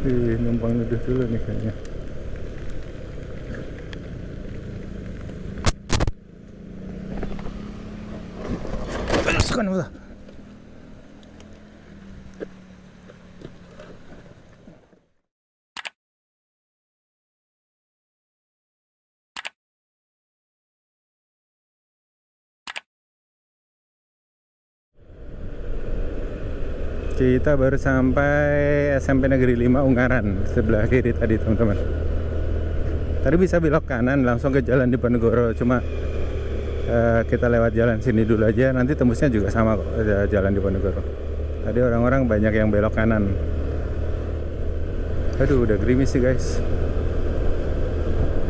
Numpang nuduh dulu nih kayaknya. Sukan udah. Kita baru sampai SMP Negeri 5 Ungaran, sebelah kiri tadi teman-teman. Tadi bisa belok kanan langsung ke Jalan Diponegoro, cuma kita lewat jalan sini dulu aja, nanti tembusnya juga sama kok, Jalan Diponegoro. Tadi orang-orang banyak yang belok kanan. Aduh, udah gerimis sih guys.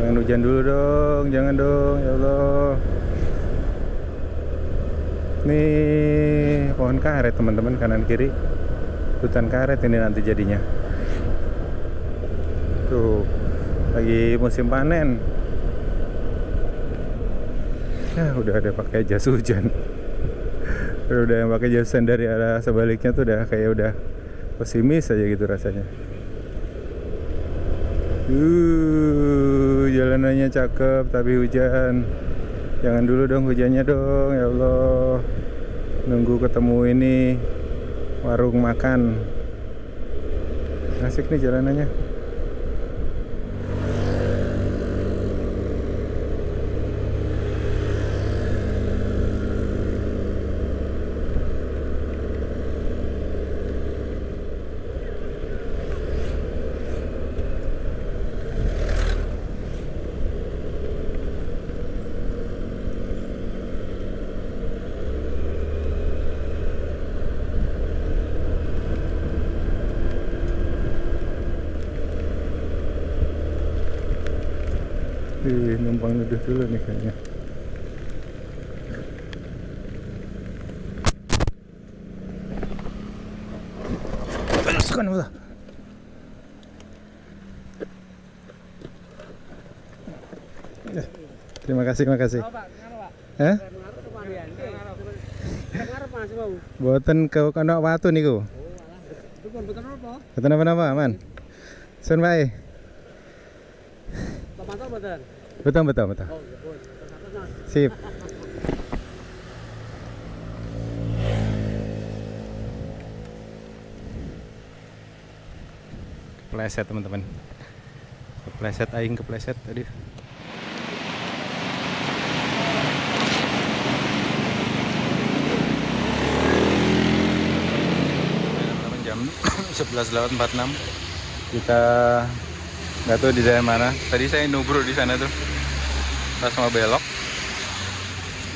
Jangan hujan dulu dong, jangan dong, ya Allah. Nih pohon karet teman-teman, kanan kiri hutan karet ini nanti jadinya. Tuh lagi musim panen. Ya udah ada pakai jas hujan. Udah yang pakai jas hujan dari arah sebaliknya tuh udah kayak udah pesimis aja gitu rasanya. Jalanannya cakep tapi hujan. Jangan dulu dong hujannya dong, ya Allah. Nunggu ketemu ini warung makan. Asik nih jalanannya. Numpang nuduh dulu nih kayaknya. Sukan udah. Terima kasih, terima kasih. Boten ke kono watu niku. Boten apa-apa, aman. Sun bae. Betul. Sip. Kepleset teman-teman. Kepleset aing kepleset tadi. Teman-teman jam 11.46. Kita nggak tahu di daerah mana. Tadi saya nubruk di sana tuh. Pas mau belok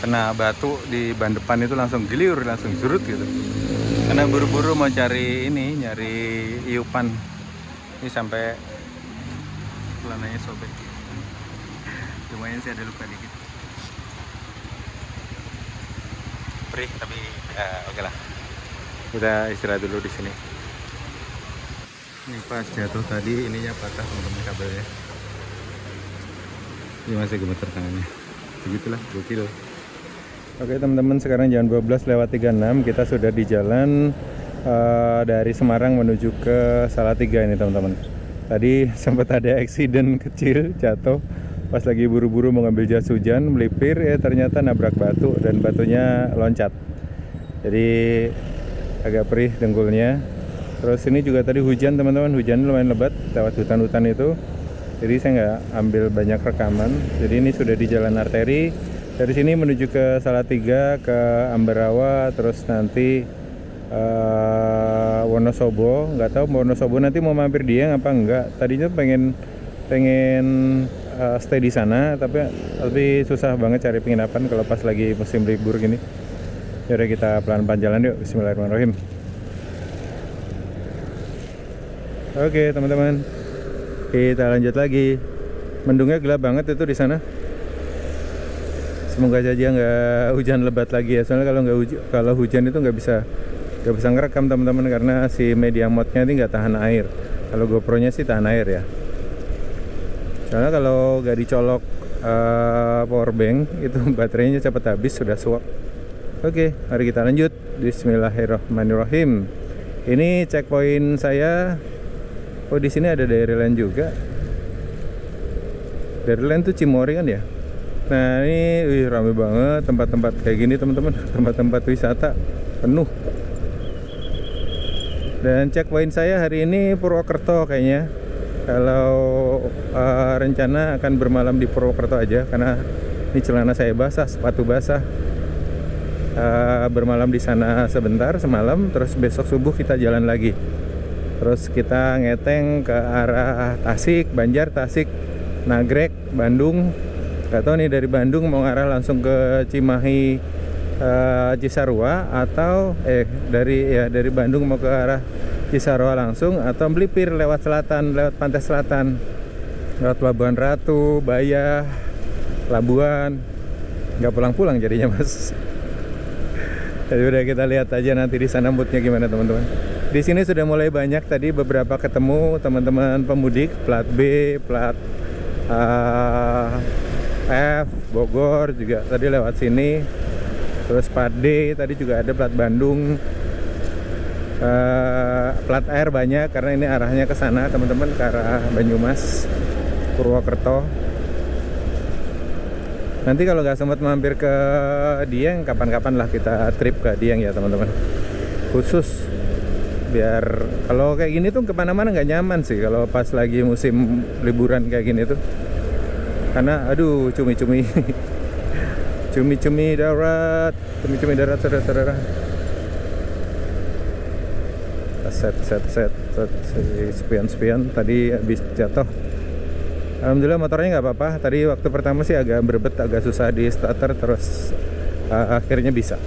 kena batu di ban depan itu langsung geliur, langsung surut gitu. Karena buru-buru mau cari ini, nyari iupan. Ini sampai celananya sobek. Lumayan sih ada luka dikit. Perih tapi oke lah. Kita istirahat dulu di sini. Ini pas jatuh tadi ininya patah teman-teman kabelnya. Ini masih gemeter tangannya. Begitulah, gokil. Oke teman-teman, sekarang jam 12:36. Kita sudah di jalan dari Semarang menuju ke Salatiga ini teman-teman. Tadi sempat ada eksiden kecil, jatuh pas lagi buru-buru mengambil jas hujan, melipir, ternyata nabrak batu dan batunya loncat. Jadi agak perih dengkulnya. Terus ini juga tadi hujan teman-teman, hujan lumayan lebat lewat hutan-hutan itu. Jadi saya nggak ambil banyak rekaman. Jadi ini sudah di jalan arteri. Dari sini menuju ke Salatiga, ke Ambarawa, terus nanti Wonosobo. Nggak tahu Wonosobo nanti mau mampir dia apa enggak. Tadinya pengen stay di sana, tapi susah banget cari penginapan kalau pas lagi musim libur gini. Yaudah kita pelan-pelan jalan yuk. Bismillahirrahmanirrahim. Oke teman-teman, kita lanjut lagi. Mendungnya gelap banget itu di sana. Semoga saja nggak hujan lebat lagi ya. Soalnya kalau hujan itu nggak bisa ngerekam teman-teman, karena si media mode-nya ini nggak tahan air. Kalau GoPro-nya sih tahan air ya. Soalnya kalau nggak dicolok power bank itu baterainya cepat habis, sudah suap. Oke, mari kita lanjut. Bismillahirrahmanirrahim. Ini checkpoint saya Oh, di sini ada Dairyland juga. Dairyland tuh Cimory kan ya. Nah ini rame banget tempat-tempat kayak gini teman-teman. Tempat-tempat wisata penuh. Dan checkpoint saya hari ini Purwokerto kayaknya. Kalau rencana akan bermalam di Purwokerto aja, karena ini celana saya basah, sepatu basah. Bermalam di sana sebentar semalam, terus besok subuh kita jalan lagi. Terus kita ngeteng ke arah Tasik, Banjar, Tasik, Nagrek, Bandung. Gak tahu nih dari Bandung mau ngarah langsung ke Cimahi, Cisarua, atau dari Bandung mau ke arah Cisarua langsung, atau melipir lewat selatan, lewat pantai selatan, lewat Pelabuhan Ratu, Bayah, Labuan. Nggak pulang-pulang jadinya mas. Jadi udah kita lihat aja nanti di sana moodnya gimana teman-teman. Di sini sudah mulai banyak tadi beberapa ketemu teman-teman pemudik plat B, plat F, Bogor juga tadi lewat sini. Terus plat D tadi juga ada, plat Bandung, plat R banyak karena ini arahnya ke sana teman-teman, ke arah Banyumas, Purwokerto. Nanti kalau nggak sempat mampir ke Dieng, kapan-kapan lah kita trip ke Dieng ya teman-teman. Khusus biar kalau kayak gini tuh kemana-mana nggak nyaman sih kalau pas lagi musim liburan kayak gini tuh, karena aduh cumi-cumi cumi-cumi darat saudara-saudara. Set spion tadi habis jatuh. Alhamdulillah motornya nggak apa-apa. Tadi waktu pertama sih agak berbet, agak susah di starter, terus akhirnya bisa.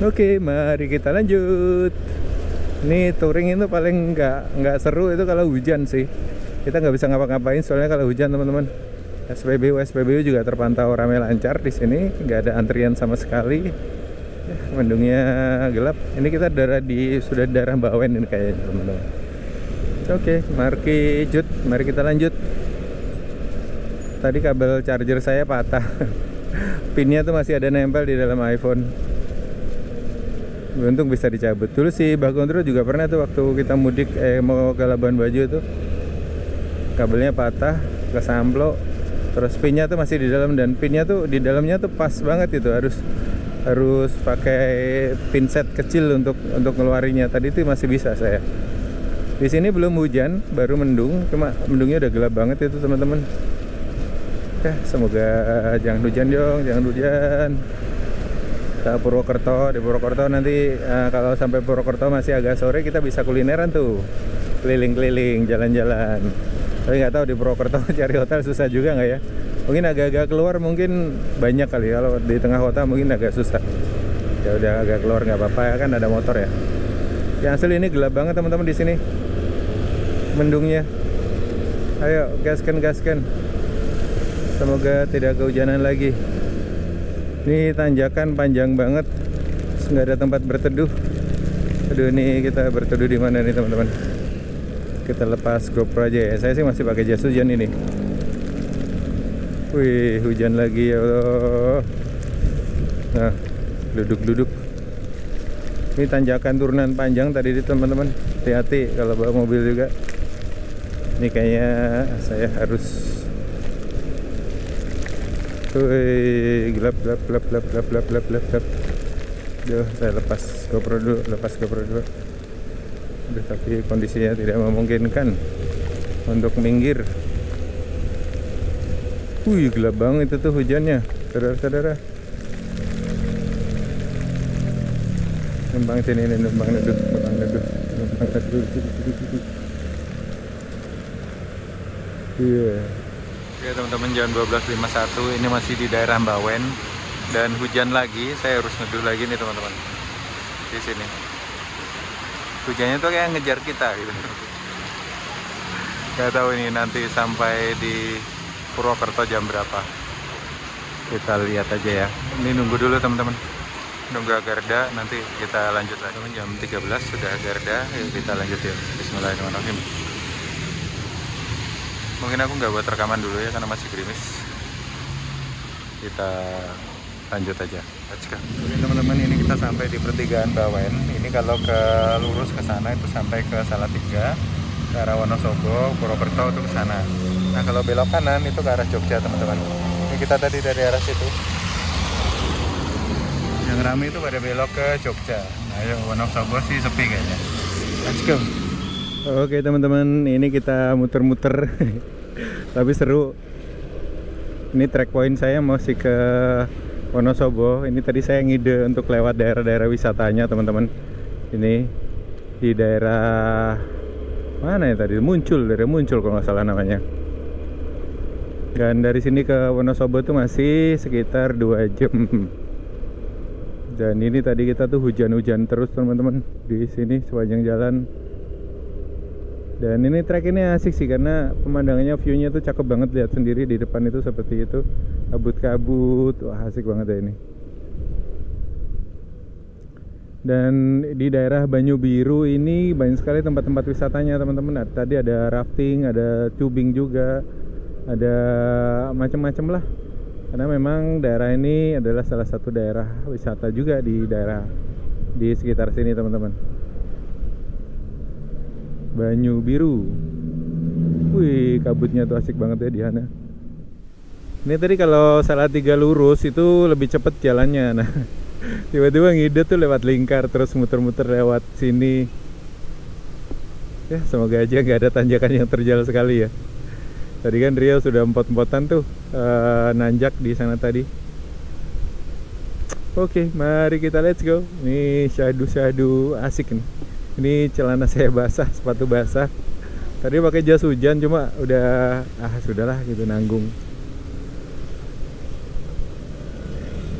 Oke, mari kita lanjut. Ini touring itu paling nggak seru itu kalau hujan sih. Kita nggak bisa ngapa-ngapain soalnya kalau hujan teman-teman. SPBU juga terpantau ramai lancar di sini, nggak ada antrian sama sekali. Ya, mendungnya gelap. Ini kita sudah daerah Bawen ini kayaknya teman-teman. Oke, mari kita lanjut. Tadi kabel charger saya patah. Pinnya tuh masih ada nempel di dalam iPhone. Beruntung bisa dicabut. Dulu sih Bah Gondro juga pernah tuh waktu kita mudik mau ke Labuan Bajo tuh. Kabelnya patah, kesamplok. Terus pinnya tuh masih di dalam, dan pinnya tuh di dalamnya tuh pas banget itu, harus pakai pinset kecil untuk ngeluarinya. Tadi tuh masih bisa saya. Di sini belum hujan, baru mendung, cuma mendungnya udah gelap banget itu teman-teman. Semoga jangan hujan dong, jangan hujan. Kita Purwokerto, di Purwokerto nanti kalau sampai Purwokerto masih agak sore, kita bisa kulineran tuh, keliling-keliling, jalan-jalan. Tapi nggak tahu di Purwokerto cari hotel susah juga nggak ya? Mungkin agak-agak keluar mungkin banyak kali, kalau di tengah kota mungkin agak susah. Ya udah agak keluar nggak apa-apa ya, kan ada motor ya. Yang asli ini gelap banget teman-teman di sini. Mendungnya. Ayo gaskan. Semoga tidak kehujanan lagi. Ini tanjakan panjang banget, nggak ada tempat berteduh. Aduh, ini kita berteduh di mana nih teman-teman? Kita lepas GoPro aja ya. Saya sih masih pakai jas hujan ini. Wih, hujan lagi ya Allah. Nah, duduk. Ini tanjakan turunan panjang tadi teman-teman. Hati-hati kalau bawa mobil juga. Ini kayaknya saya harus. Wih, gelap. Duh, saya lepas GoPro dulu. Duh, tapi kondisinya tidak memungkinkan untuk minggir. Wih, gelap banget itu tuh hujannya, saudara-saudara. Numpang sini, numpang neduh. Iya. Oke teman-teman, jam 12.51, ini masih di daerah Bawen dan hujan lagi. Saya harus neduh lagi nih teman-teman. Di sini. Hujannya tuh kayak ngejar kita gitu. Gak tahu ini nanti sampai di Purwokerto jam berapa. Kita lihat aja ya. Ini nunggu dulu teman-teman. Nunggu agak reda, nanti kita lanjut lagi. Jam 13 sudah agak reda, yuk kita lanjut ya. Bismillahirrahmanirrahim. Mungkin aku nggak buat rekaman dulu ya karena masih gerimis. Kita lanjut aja. Let's go. Oke teman-teman, ini kita sampai di pertigaan Bawen. Ini kalau ke lurus ke sana itu sampai ke Salatiga. ke arah Wonosobo, Purwokerto itu ke sana. Nah kalau belok kanan itu ke arah Jogja teman-teman. Ini kita tadi dari arah situ. Yang ramai itu pada belok ke Jogja. Nah yang Wonosobo sih sepi kayaknya. Let's go. Oke teman-teman, ini kita muter-muter tapi seru. Ini track point saya masih ke Wonosobo. Ini tadi saya ngide untuk lewat daerah-daerah wisatanya teman-teman. Ini di daerah mana ya tadi? Daerah Muncul kalau nggak salah namanya. Dan dari sini ke Wonosobo tuh masih sekitar 2 jam. Dan ini tadi kita tuh hujan-hujan terus teman-teman di sini sepanjang jalan. Dan ini trek ini asik sih karena pemandangannya, view-nya tuh cakep banget, lihat sendiri di depan itu seperti itu, kabut-kabut, wah asik banget ya ini. Dan di daerah Banyu Biru ini banyak sekali tempat-tempat wisatanya teman-teman. Tadi ada rafting, ada tubing juga, ada macam-macam lah. Karena memang daerah ini adalah salah satu daerah wisata juga di sekitar sini teman-teman. Banyu Biru. Wih, kabutnya tuh asik banget ya di sana. Ini tadi kalau Salatiga lurus itu lebih cepet jalannya. Nah, tiba-tiba ngide tuh lewat lingkar terus muter-muter lewat sini. Ya, semoga aja nggak ada tanjakan yang terjal sekali ya. Tadi kan Rio sudah empot-empotan tuh nanjak di sana tadi. Oke, mari kita let's go. Nih syahdu asik nih. Ini celana saya basah, sepatu basah. Tadi pakai jas hujan cuma udah sudahlah gitu nanggung.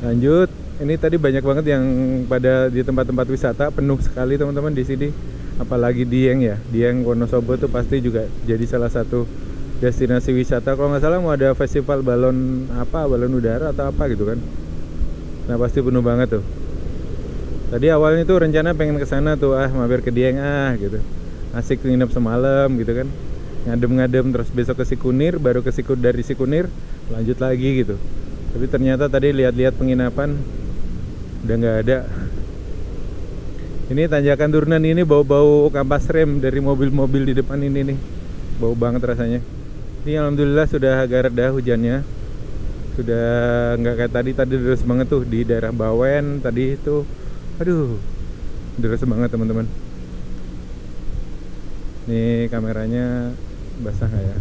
Lanjut. Ini tadi banyak banget yang pada di tempat-tempat wisata, penuh sekali teman-teman di sini. Apalagi Dieng ya. Dieng Wonosobo tuh pasti juga jadi salah satu destinasi wisata. Kalau nggak salah mau ada festival balon udara atau apa gitu kan. Nah, pasti penuh banget tuh. Tadi awalnya tuh rencana pengen ke sana tuh, mampir ke Dieng gitu. Asik nginep semalam gitu kan. Ngadem-ngadem terus besok ke Sikunir, baru dari Sikunir lanjut lagi gitu. Tapi ternyata tadi lihat-lihat penginapan udah nggak ada. Ini tanjakan turunan ini bau-bau kampas rem dari mobil-mobil di depan ini nih. Bau banget rasanya. Ini alhamdulillah sudah agak reda hujannya. Sudah nggak kayak tadi deras banget tuh di daerah Bawen tadi itu. Aduh, deras banget teman-teman. Nih kameranya basah nggak ya?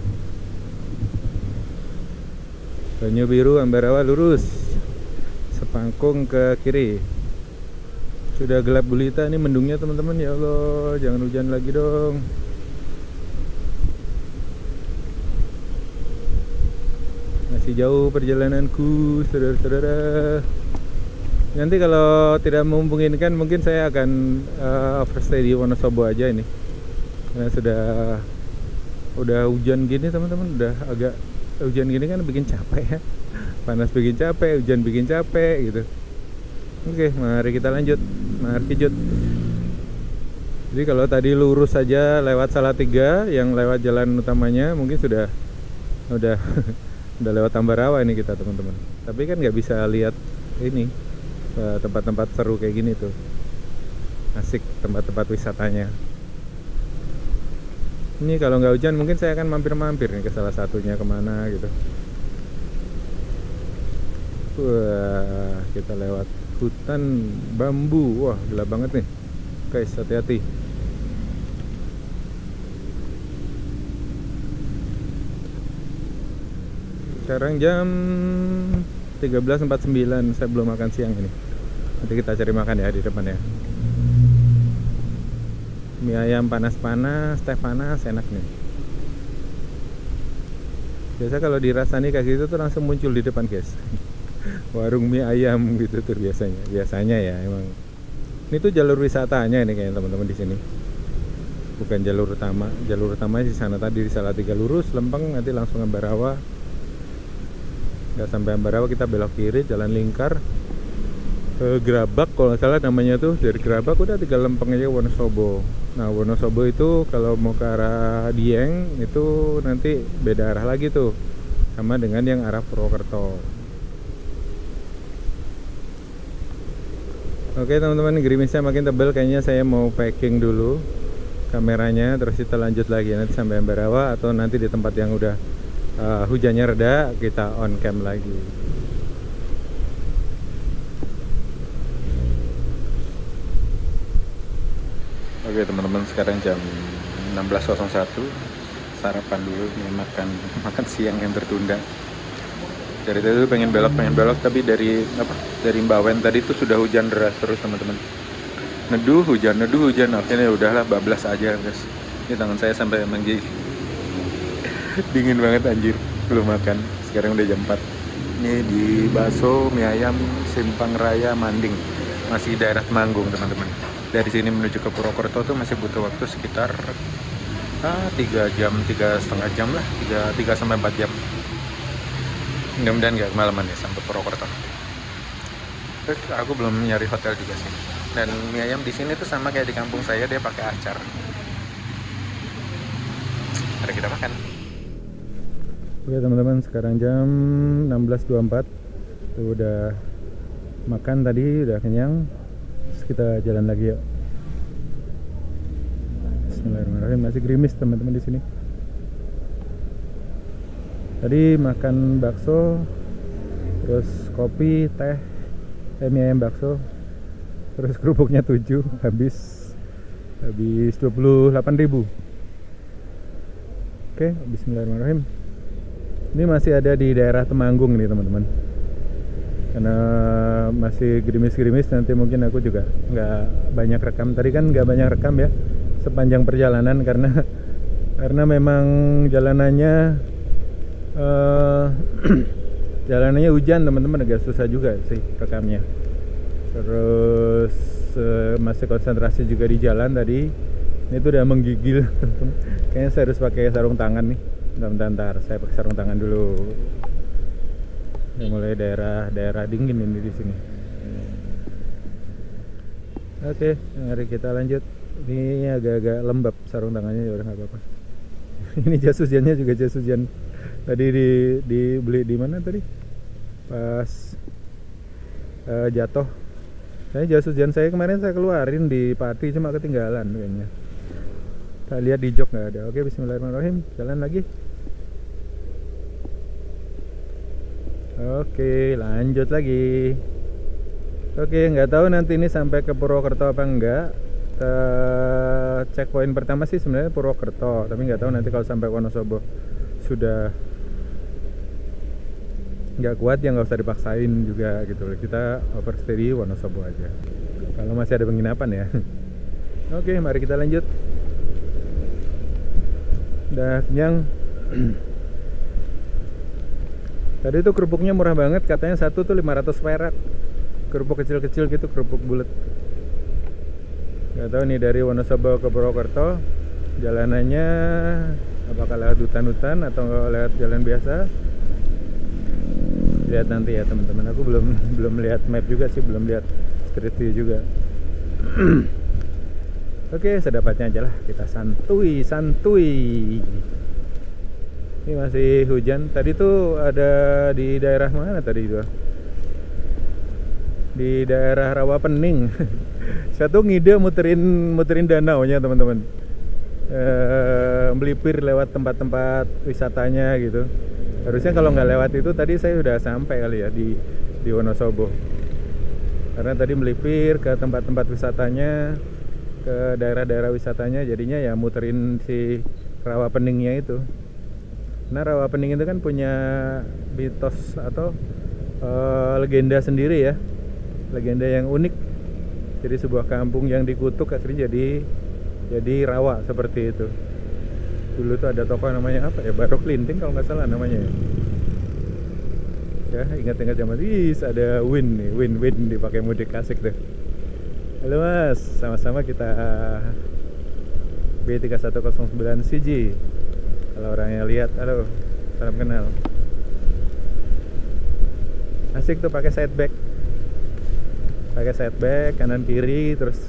Banyu Biru Ambarawa lurus, sepangkung ke kiri. Sudah gelap gulita nih mendungnya teman-teman. Ya Allah, jangan hujan lagi dong. Masih jauh perjalananku, saudara-saudara. Nanti kalau tidak memungkinkan mungkin saya akan overstay di Wonosobo aja ini. Karena udah hujan gini teman-teman, udah agak hujan gini kan bikin capek ya. Panas bikin capek, hujan bikin capek gitu. Oke, mari kita lanjut. Mari kijut. Jadi kalau tadi lurus saja lewat Salatiga yang lewat jalan utamanya mungkin udah udah lewat Ambarawa ini kita teman-teman. Tapi kan nggak bisa lihat ini tempat-tempat seru kayak gini tuh. Asik tempat-tempat wisatanya. Ini kalau nggak hujan mungkin saya akan mampir-mampir nih ke salah satunya, kemana gitu. Wah, kita lewat hutan bambu. Wah, gelap banget nih guys, hati-hati. Sekarang jam 13.49, saya belum makan siang ini. Nanti kita cari makan ya di depan ya. Mie ayam panas-panas, teh panas, enak nih. Biasa kalau dirasani kayak gitu tuh langsung muncul di depan guys. Warung mie ayam gitu tuh biasanya ya emang. Ini tuh jalur wisatanya ini kayaknya teman-teman di sini. Bukan jalur utama. Jalur utama di sana tadi di Salatiga lurus, lempeng, nanti langsung Ambarawa. Nggak sampai Ambarawa kita belok kiri, jalan lingkar ke Grabak kalau nggak salah namanya tuh. Dari Grabak udah tinggal lempeng aja Wonosobo. Nah Wonosobo itu kalau mau ke arah Dieng itu nanti beda arah lagi tuh, sama dengan yang arah Purwokerto. Oke teman-teman, gerimisnya makin tebal, kayaknya saya mau packing dulu kameranya, terus kita lanjut lagi nanti sampai Ambarawa, atau nanti di tempat yang udah hujannya reda kita on cam lagi. Oke teman-teman, sekarang jam 16.01, sarapan dulu nih, makan siang yang tertunda. Dari tadi tuh pengen belok, tapi dari Mbawen tadi tuh sudah hujan deras terus teman-teman. Neduh hujan, akhirnya udahlah bablas aja guys. Ini tangan saya sampai menggigil. Dingin banget anjir, belum makan. Sekarang udah jam 4. Ini di bakso mie ayam Simpang Raya Manding, masih daerah Temanggung teman-teman. Dari sini menuju ke Purwokerto tuh masih butuh waktu sekitar 3 jam, 3,5 jam lah, 3 sampai 4 jam. Mudah-mudahan nggak kemalaman ya sampai Purwokerto. Aku belum nyari hotel juga sih. Dan mie ayam di sini tuh sama kayak di kampung saya, dia pakai acar. Mari kita makan. Oke teman-teman, sekarang jam 16.24. Tuh udah makan tadi, udah kenyang. Terus kita jalan lagi yuk. Bismillahirrahmanirrahim. Masih gerimis teman-teman di sini. Tadi makan bakso, terus kopi, teh, mie ayam bakso, terus kerupuknya 7, habis 28.000. Oke, bismillahirrahmanirrahim. Ini masih ada di daerah Temanggung nih teman-teman, karena masih gerimis-gerimis. Nanti mungkin aku juga nggak banyak rekam. Tadi kan nggak banyak rekam ya sepanjang perjalanan, karena memang jalanannya jalanannya hujan teman-teman, agak susah juga sih rekamnya. Terus masih konsentrasi juga di jalan tadi. Ini tuh udah menggigil. Kayaknya saya harus pakai sarung tangan nih. Bentar, saya pakai sarung tangan dulu. Udah mulai daerah dingin ini di sini. Oke, mari kita lanjut. Ini agak-agak lembab sarung tangannya, ya udah nggak apa-apa. Ini jas hujannya juga jas hujan. Tadi dibeli di mana tadi? Pas jatuh. Saya jas hujan saya kemarin saya keluarin di Pati, cuma ketinggalan kayaknya. Kita lihat di jok nggak ada. Oke, bismillahirrahmanirrahim. Jalan lagi. Oke, lanjut lagi. Oke, nggak tahu nanti ini sampai ke Purwokerto apa enggak. Checkpoint pertama sih sebenarnya Purwokerto, tapi nggak tahu nanti kalau sampai Wonosobo sudah nggak kuat ya nggak usah dipaksain juga gitu. Kita overstay di Wonosobo aja kalau masih ada penginapan ya. Oke, mari kita lanjut. Udah kenyang. Tadi tuh kerupuknya murah banget, katanya satu tuh 500 perak. Kerupuk kecil-kecil gitu, kerupuk bulat. Gak tahu nih dari Wonosobo ke Purwokerto jalanannya apakah lewat hutan-hutan atau lewat jalan biasa. Lihat nanti ya teman-teman. Aku belum lihat map juga sih, belum lihat street view juga. Oke, sedapatnya aja lah, kita santuy. Ini masih hujan. Tadi tuh ada di daerah mana tadi itu? Di daerah Rawapening. Satu ngide muterin danaunya teman-teman. Melipir lewat tempat-tempat wisatanya gitu. Harusnya kalau nggak lewat itu tadi saya udah sampai kali ya di Wonosobo. Karena tadi melipir ke tempat-tempat wisatanya, ke daerah-daerah wisatanya, jadinya ya muterin si Rawapeningnya itu. Nah, Rawapening itu kan punya mitos atau legenda sendiri ya, legenda yang unik. Jadi sebuah kampung yang dikutuk akhirnya jadi rawa seperti itu. Dulu tuh ada tokoh namanya apa ya, Barok Linting kalau nggak salah namanya ya. Ingat-ingat zaman ada Win nih, Win dipakai mudik, asik deh. Halo mas, sama-sama kita B3109 CG. Kalau orangnya lihat, halo, salam kenal. Asik tuh pakai side back kanan kiri, terus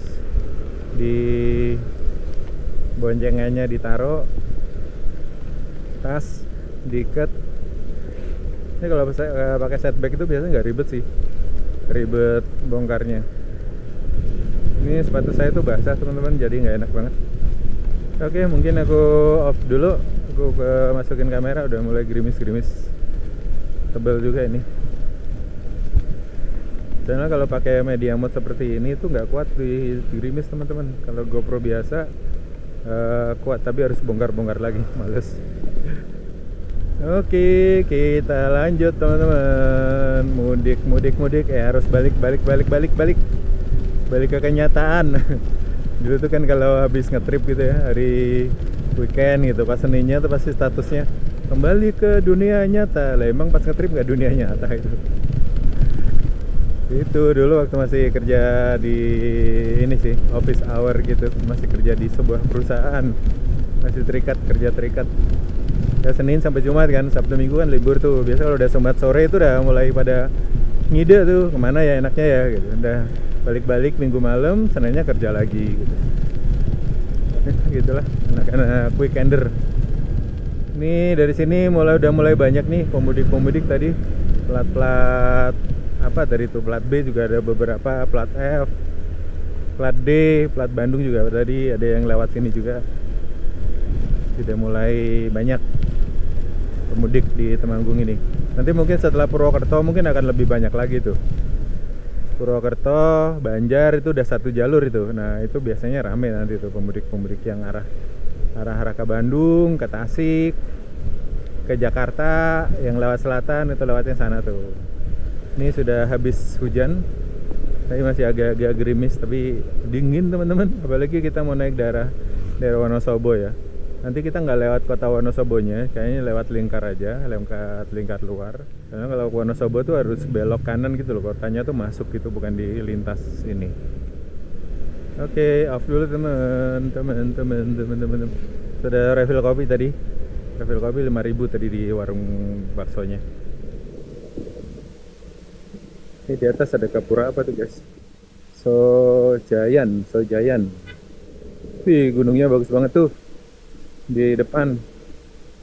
di boncengannya ditaruh tas, diikat. Ini kalau saya pakai side back itu biasanya nggak ribet sih, ribet bongkarnya. Ini sepatu saya tuh basah teman-teman, jadi nggak enak banget. Oke, mungkin aku off dulu. Aku masukin kamera, udah mulai gerimis-gerimis. Tebel juga ini. Karena kalau pakai media mode seperti ini tuh nggak kuat di gerimis teman-teman. Kalau GoPro biasa kuat, tapi harus bongkar-bongkar lagi, males. Oke, kita lanjut teman-teman. Mudik, harus balik ke kenyataan. Dulu tuh kan kalau habis ngetrip gitu ya, hari weekend gitu, pas Seninnya tuh pasti statusnya kembali ke dunia nyata. Lah emang pas ngetrip nggak dunia nyata itu. Itu dulu waktu masih kerja di ini sih, office hour gitu, masih kerja di sebuah perusahaan, masih kerja terikat ya. Senin sampai Jumat kan, Sabtu Minggu kan libur tuh. Biasa kalau udah Jumat sore itu udah mulai pada ngide tuh kemana ya enaknya ya gitu. Udah balik Minggu malam, Seninnya kerja lagi gitu. Gitulah anak-anak weekender. Nih dari sini udah mulai banyak nih pemudik tadi. Plat apa tadi tuh, plat B juga ada beberapa, plat F, plat D, plat Bandung juga tadi ada yang lewat sini juga. Sudah mulai banyak pemudik di Temanggung ini. Nanti mungkin setelah Purwokerto mungkin akan lebih banyak lagi tuh. Purwokerto, Banjar itu udah satu jalur itu. Nah itu biasanya rame nanti tuh pemudik yang arah ke Bandung, ke Tasik, ke Jakarta, yang lewat selatan itu lewatnya sana tuh. Ini sudah habis hujan, tapi masih agak gerimis, tapi dingin teman-teman. Apalagi kita mau naik daerah Wonosobo ya. Nanti kita nggak lewat kota Wonosobonya, kayaknya lewat lingkar aja, lewat lingkar luar. Karena kalau Wonosobo tuh harus belok kanan gitu loh, kotanya tuh masuk gitu, bukan di lintas ini. Oke, off dulu teman-teman. Sudah refill kopi tadi. Refill kopi 5.000 tadi di warung baksonya. Ini di atas ada gapura apa tuh guys? Sojayan. Wih, gunungnya bagus banget tuh. Di depan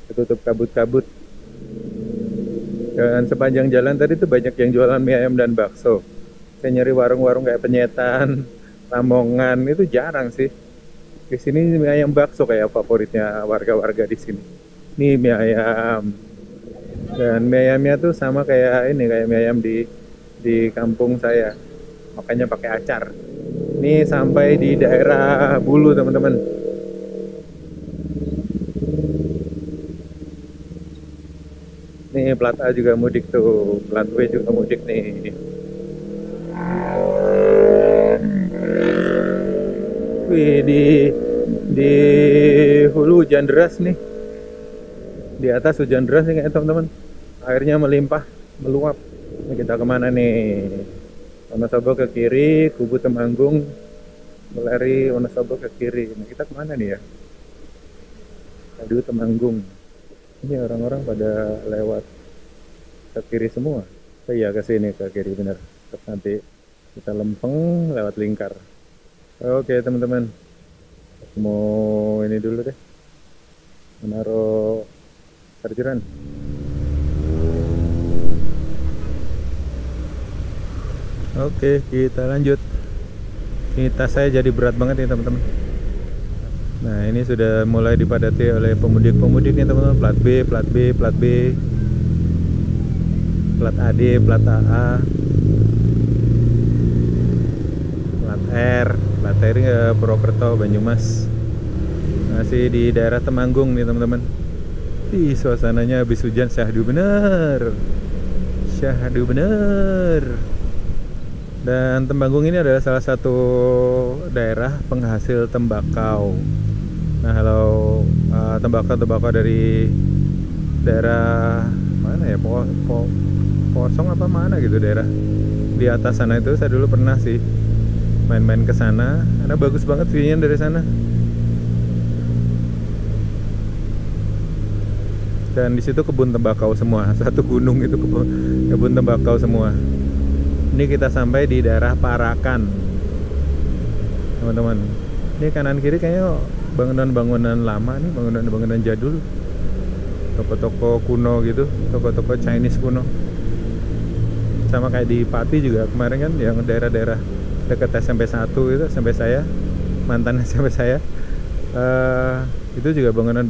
tertutup kabut-kabut. Dan sepanjang jalan tadi tuh banyak yang jualan mie ayam dan bakso. Saya nyari warung-warung kayak Penyetan, Lamongan itu jarang sih. Di sini mie ayam bakso kayak favoritnya warga-warga di sini. Nih mie ayam. Dan mie ayamnya tuh sama kayak mie ayam di kampung saya. Makanya pakai acar. Ini sampai di daerah Bulu teman-teman. Nih plat A juga mudik tuh, plat B juga mudik nih. Wih, di hulu hujan deras nih. Di atas hujan deras nih teman-teman. Airnya melimpah, meluap. Nah, kita kemana nih? Wonosobo ke kiri, Kubu Temanggung, Meleri Wonosobo ke kiri. Nah, kita kemana nih ya? Aduh, Temanggung. Ini orang-orang pada lewat ke kiri semua. Oh iya, ke sini ke kiri bener. Terus nanti kita lempeng lewat lingkar. Oke teman-teman, aku mau ini dulu deh, menaruh chargeran. Oke, kita lanjut. Ini tas saya jadi berat banget nih teman-teman. Nah ini sudah mulai dipadati oleh pemudik nih teman-teman. Plat B, plat AD, plat AA, plat R ini Purwokerto, Banyumas. Masih di daerah Temanggung nih teman-teman. Ih, suasananya habis hujan syahdu bener. Dan Temanggung ini adalah salah satu daerah penghasil tembakau. Nah kalau tembakau dari daerah mana ya, Posong apa mana gitu, daerah di atas sana itu saya dulu pernah sih main-main ke sana, karena bagus banget view-nya dari sana. Dan di situ kebun tembakau semua, satu gunung itu kebun tembakau semua. Ini kita sampai di daerah Parakan, teman-teman. Ini kanan kiri kayaknya bangunan-bangunan lama nih, bangunan jadul, toko-toko kuno gitu, toko-toko Chinese kuno. Sama kayak di Pati juga kemarin kan, yang daerah-daerah dekat SMP 1 itu, SMP saya, mantan SMP saya. Eh, itu juga bangunan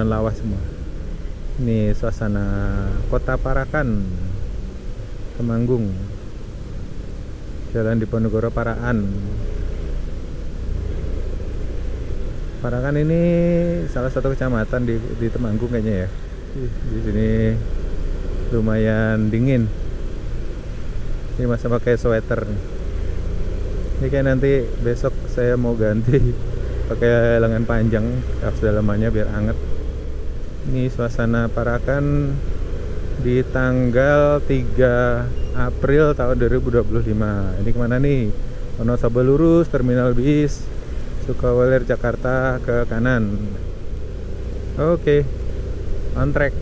lawas semua. Ini suasana Kota Parakan, Temanggung, Jalan Diponegoro Paraan. Parakan ini salah satu kecamatan di Temanggung kayaknya ya. Di sini lumayan dingin. Ini masa pakai sweater. Ini kayak nanti besok saya mau ganti pakai lengan panjang kaos dalamannya biar anget. Ini suasana Parakan di tanggal 3 April tahun 2025. Ini kemana nih? Wonosobo lurus, Terminal Bis, Sukaweler Jakarta ke kanan. Oke, on track.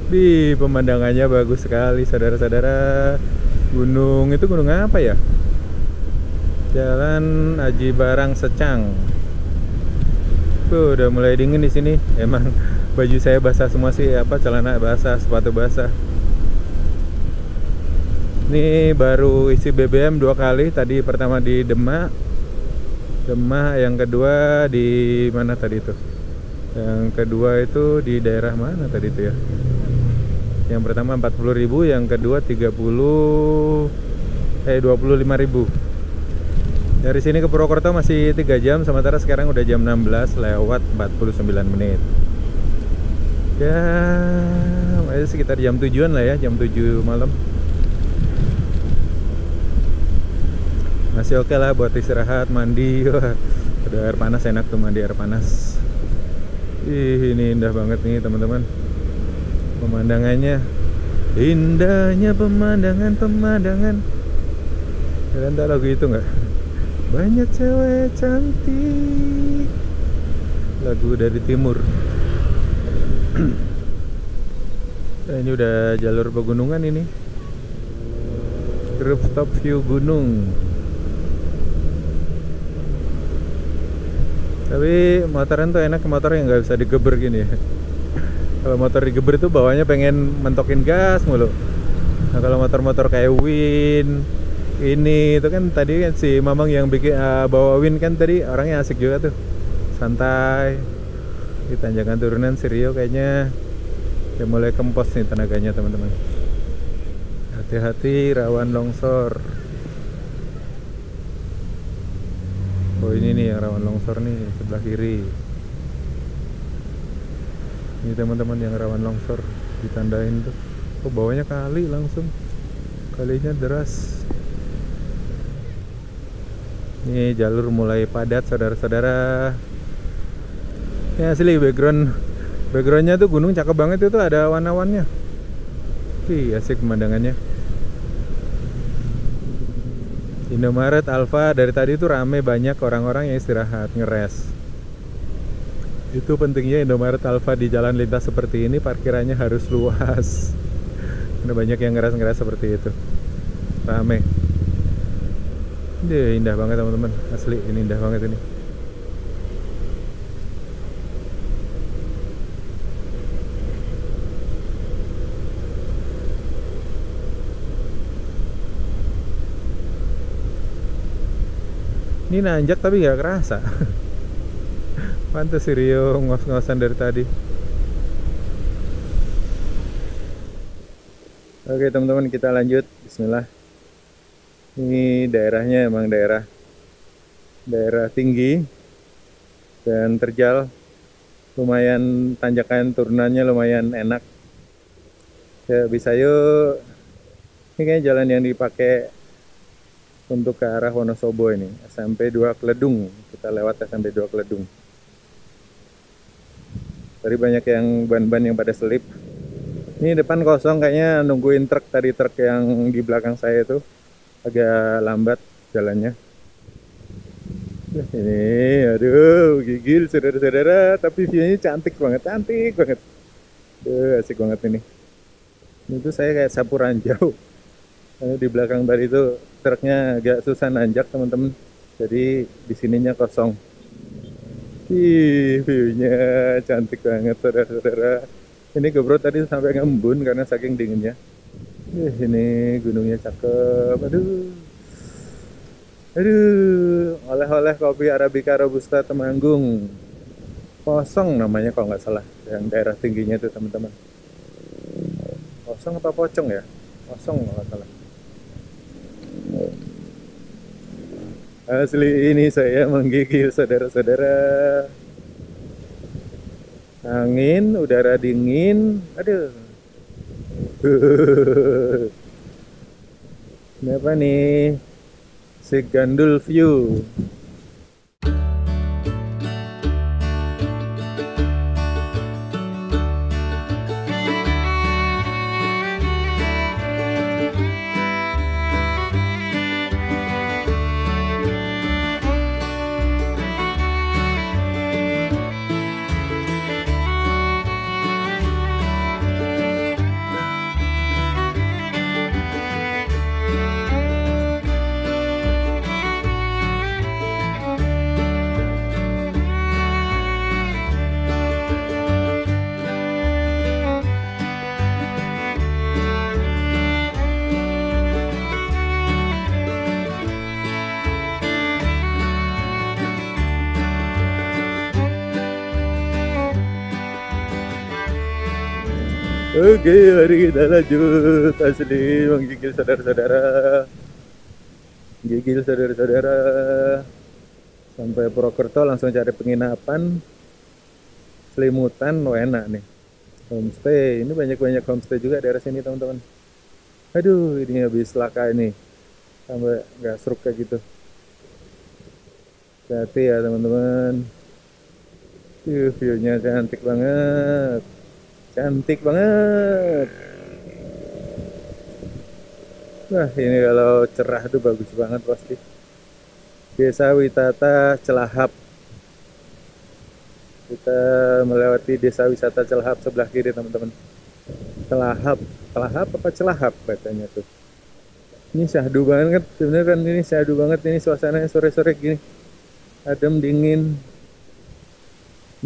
Di pemandangannya bagus sekali, saudara-saudara. Gunung itu gunung apa ya? Jalan Aji Barang Secang. Tuh udah mulai dingin di sini. Emang baju saya basah semua sih, celana basah, sepatu basah. Ini baru isi BBM 2 kali. Tadi pertama di Demak, yang kedua di mana tadi itu? Yang kedua itu di daerah mana tadi itu ya? Yang pertama 40.000, yang kedua 25.000. Dari sini ke Purwokerto masih 3 jam, sementara sekarang udah jam 16 lewat 49 menit. Ya, masih sekitar jam 7-an lah ya, jam 7 malam. Masih oke lah buat istirahat, mandi. Ada air panas, enak tuh mandi air panas. Ini indah banget nih teman-teman. Pemandangannya, indahnya pemandangan. Kalian tahu lagu itu nggak? Banyak cewek cantik, lagu dari timur. Ini udah jalur pegunungan ini, rooftop view gunung. Tapi motoran tuh enak, motor yang nggak bisa digeber gini ya. Kalau motor digeber tuh bawahnya pengen mentokin gas mulu. Nah kalau motor-motor kayak Win ini itu kan tadi kan si Mamang yang bikin bawa Win kan tadi orangnya asik juga tuh, santai. Di tanjakan turunan si Rio kayaknya udah mulai kempos nih tenaganya teman-teman. Hati-hati rawan longsor. Oh ini nih yang rawan longsor nih, sebelah kiri. Ini teman-teman yang rawan longsor ditandain tuh. Oh bawahnya kali langsung, kalinya deras. Ini jalur mulai padat saudara-saudara. Ya asli backgroundnya tuh gunung cakep banget, itu ada warna-warnanya. Wih asik pemandangannya. Indomaret Alfa dari tadi tuh rame, banyak orang-orang yang istirahat ngeres. Itu pentingnya Indomaret Alfa di jalan lintas seperti ini, parkirannya harus luas. Ada banyak yang ngeres seperti itu, rame. Ini indah banget teman-teman, asli ini indah banget ini. Ini nanjak tapi nggak kerasa. Pantes si Rio ngos-ngosan dari tadi. Oke teman-teman, kita lanjut. Bismillah. Ini daerahnya emang daerah tinggi dan terjal. Lumayan tanjakan turunannya lumayan enak. Ya bisa yuk. Ini kayaknya jalan yang dipakai untuk ke arah Wonosobo ini, SMP 2 Kledung. Kita lewat SMP 2 Kledung. Tadi banyak yang ban-ban yang pada selip. Ini depan kosong, kayaknya nungguin truk tadi, truk yang di belakang saya itu agak lambat jalannya. Ini aduh gigil saudara-saudara, tapi view-nya cantik banget. Asik banget ini. Ini tuh saya kayak sapu ranjau. Di belakang tadi itu truknya agak susah nanjak teman-teman, jadi di sininya kosong. View-nya cantik banget saudara-saudara. Ini GoPro tadi sampai ngembun karena saking dinginnya. Ini gunungnya cakep, aduh. Aduh, oleh-oleh kopi Arabica Robusta Temanggung. Kosong namanya kalau nggak salah, yang daerah tingginya itu teman-teman. Kosong apa pocong ya? Kosong kalau nggak salah. Asli ini saya menggigil saudara-saudara. Angin, udara dingin. Aduh. Kenapa nih? Si Gandul View. Oke, mari kita lanjut. Asli menggigil saudara-saudara. Gigil saudara-saudara. Sampai Purwokerto langsung cari penginapan. Selimutan, oh enak nih. Homestay, ini banyak-banyak homestay juga daerah sini teman-teman. Aduh, ini habis laka ini. Sampai nggak seruk kayak gitu. Hati ya teman-teman. View-nya cantik banget. Cantik banget. Wah, ini kalau cerah tuh bagus banget pasti. Desa Wisata Celahap. Kita melewati Desa Wisata Celahap sebelah kiri teman-teman. Celahap, Celahap apa Celahap bacanya tuh. Ini syahdu banget, sebenarnya kan ini syahdu banget ini suasananya sore-sore gini. Adem, dingin.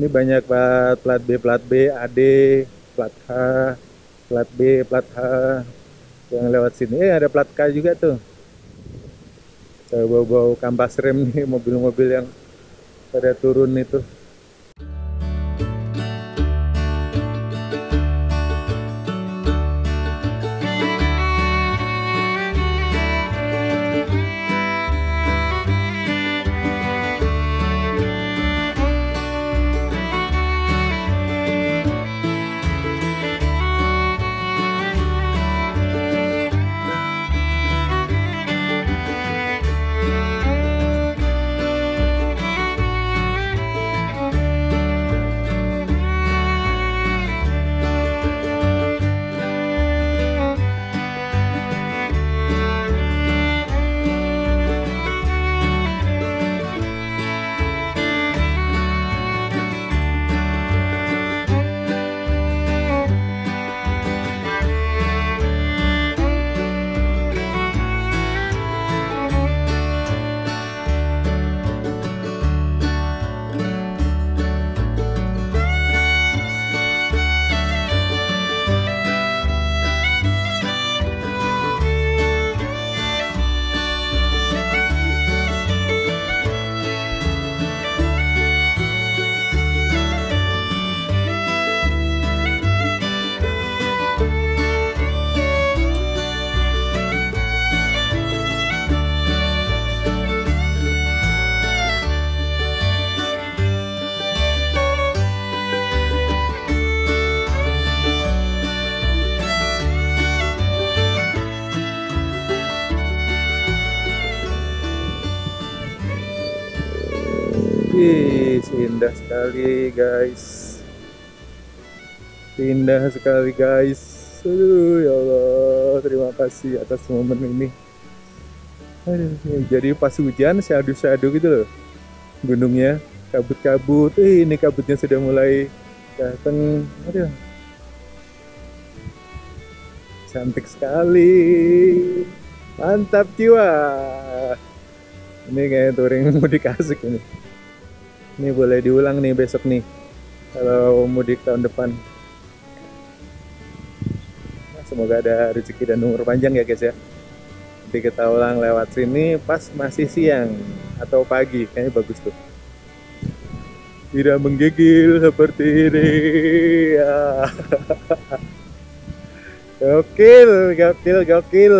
Ini banyak plat B, AD, plat H, plat B, plat H yang lewat sini. Ada plat K juga tuh. Bau-bau kampas rem nih, mobil-mobil yang pada turun itu. Indah sekali guys. Indah sekali guys. Aduh ya Allah, terima kasih atas momen ini. Aduh, jadi pas hujan syahdu-syahdu gitu loh. Gunungnya kabut-kabut. Ini kabutnya sudah mulai datang. Aduh. Cantik sekali. Mantap jiwa. Ini kayak touring mudik asik ini. Ini boleh diulang nih besok nih, kalau mudik tahun depan. Nah, semoga ada rezeki dan umur panjang ya guys ya. Nanti kita ulang lewat sini pas masih siang atau pagi, kayaknya bagus tuh. Tidak menggigil seperti ini ya. Gokil, gokil, gokil.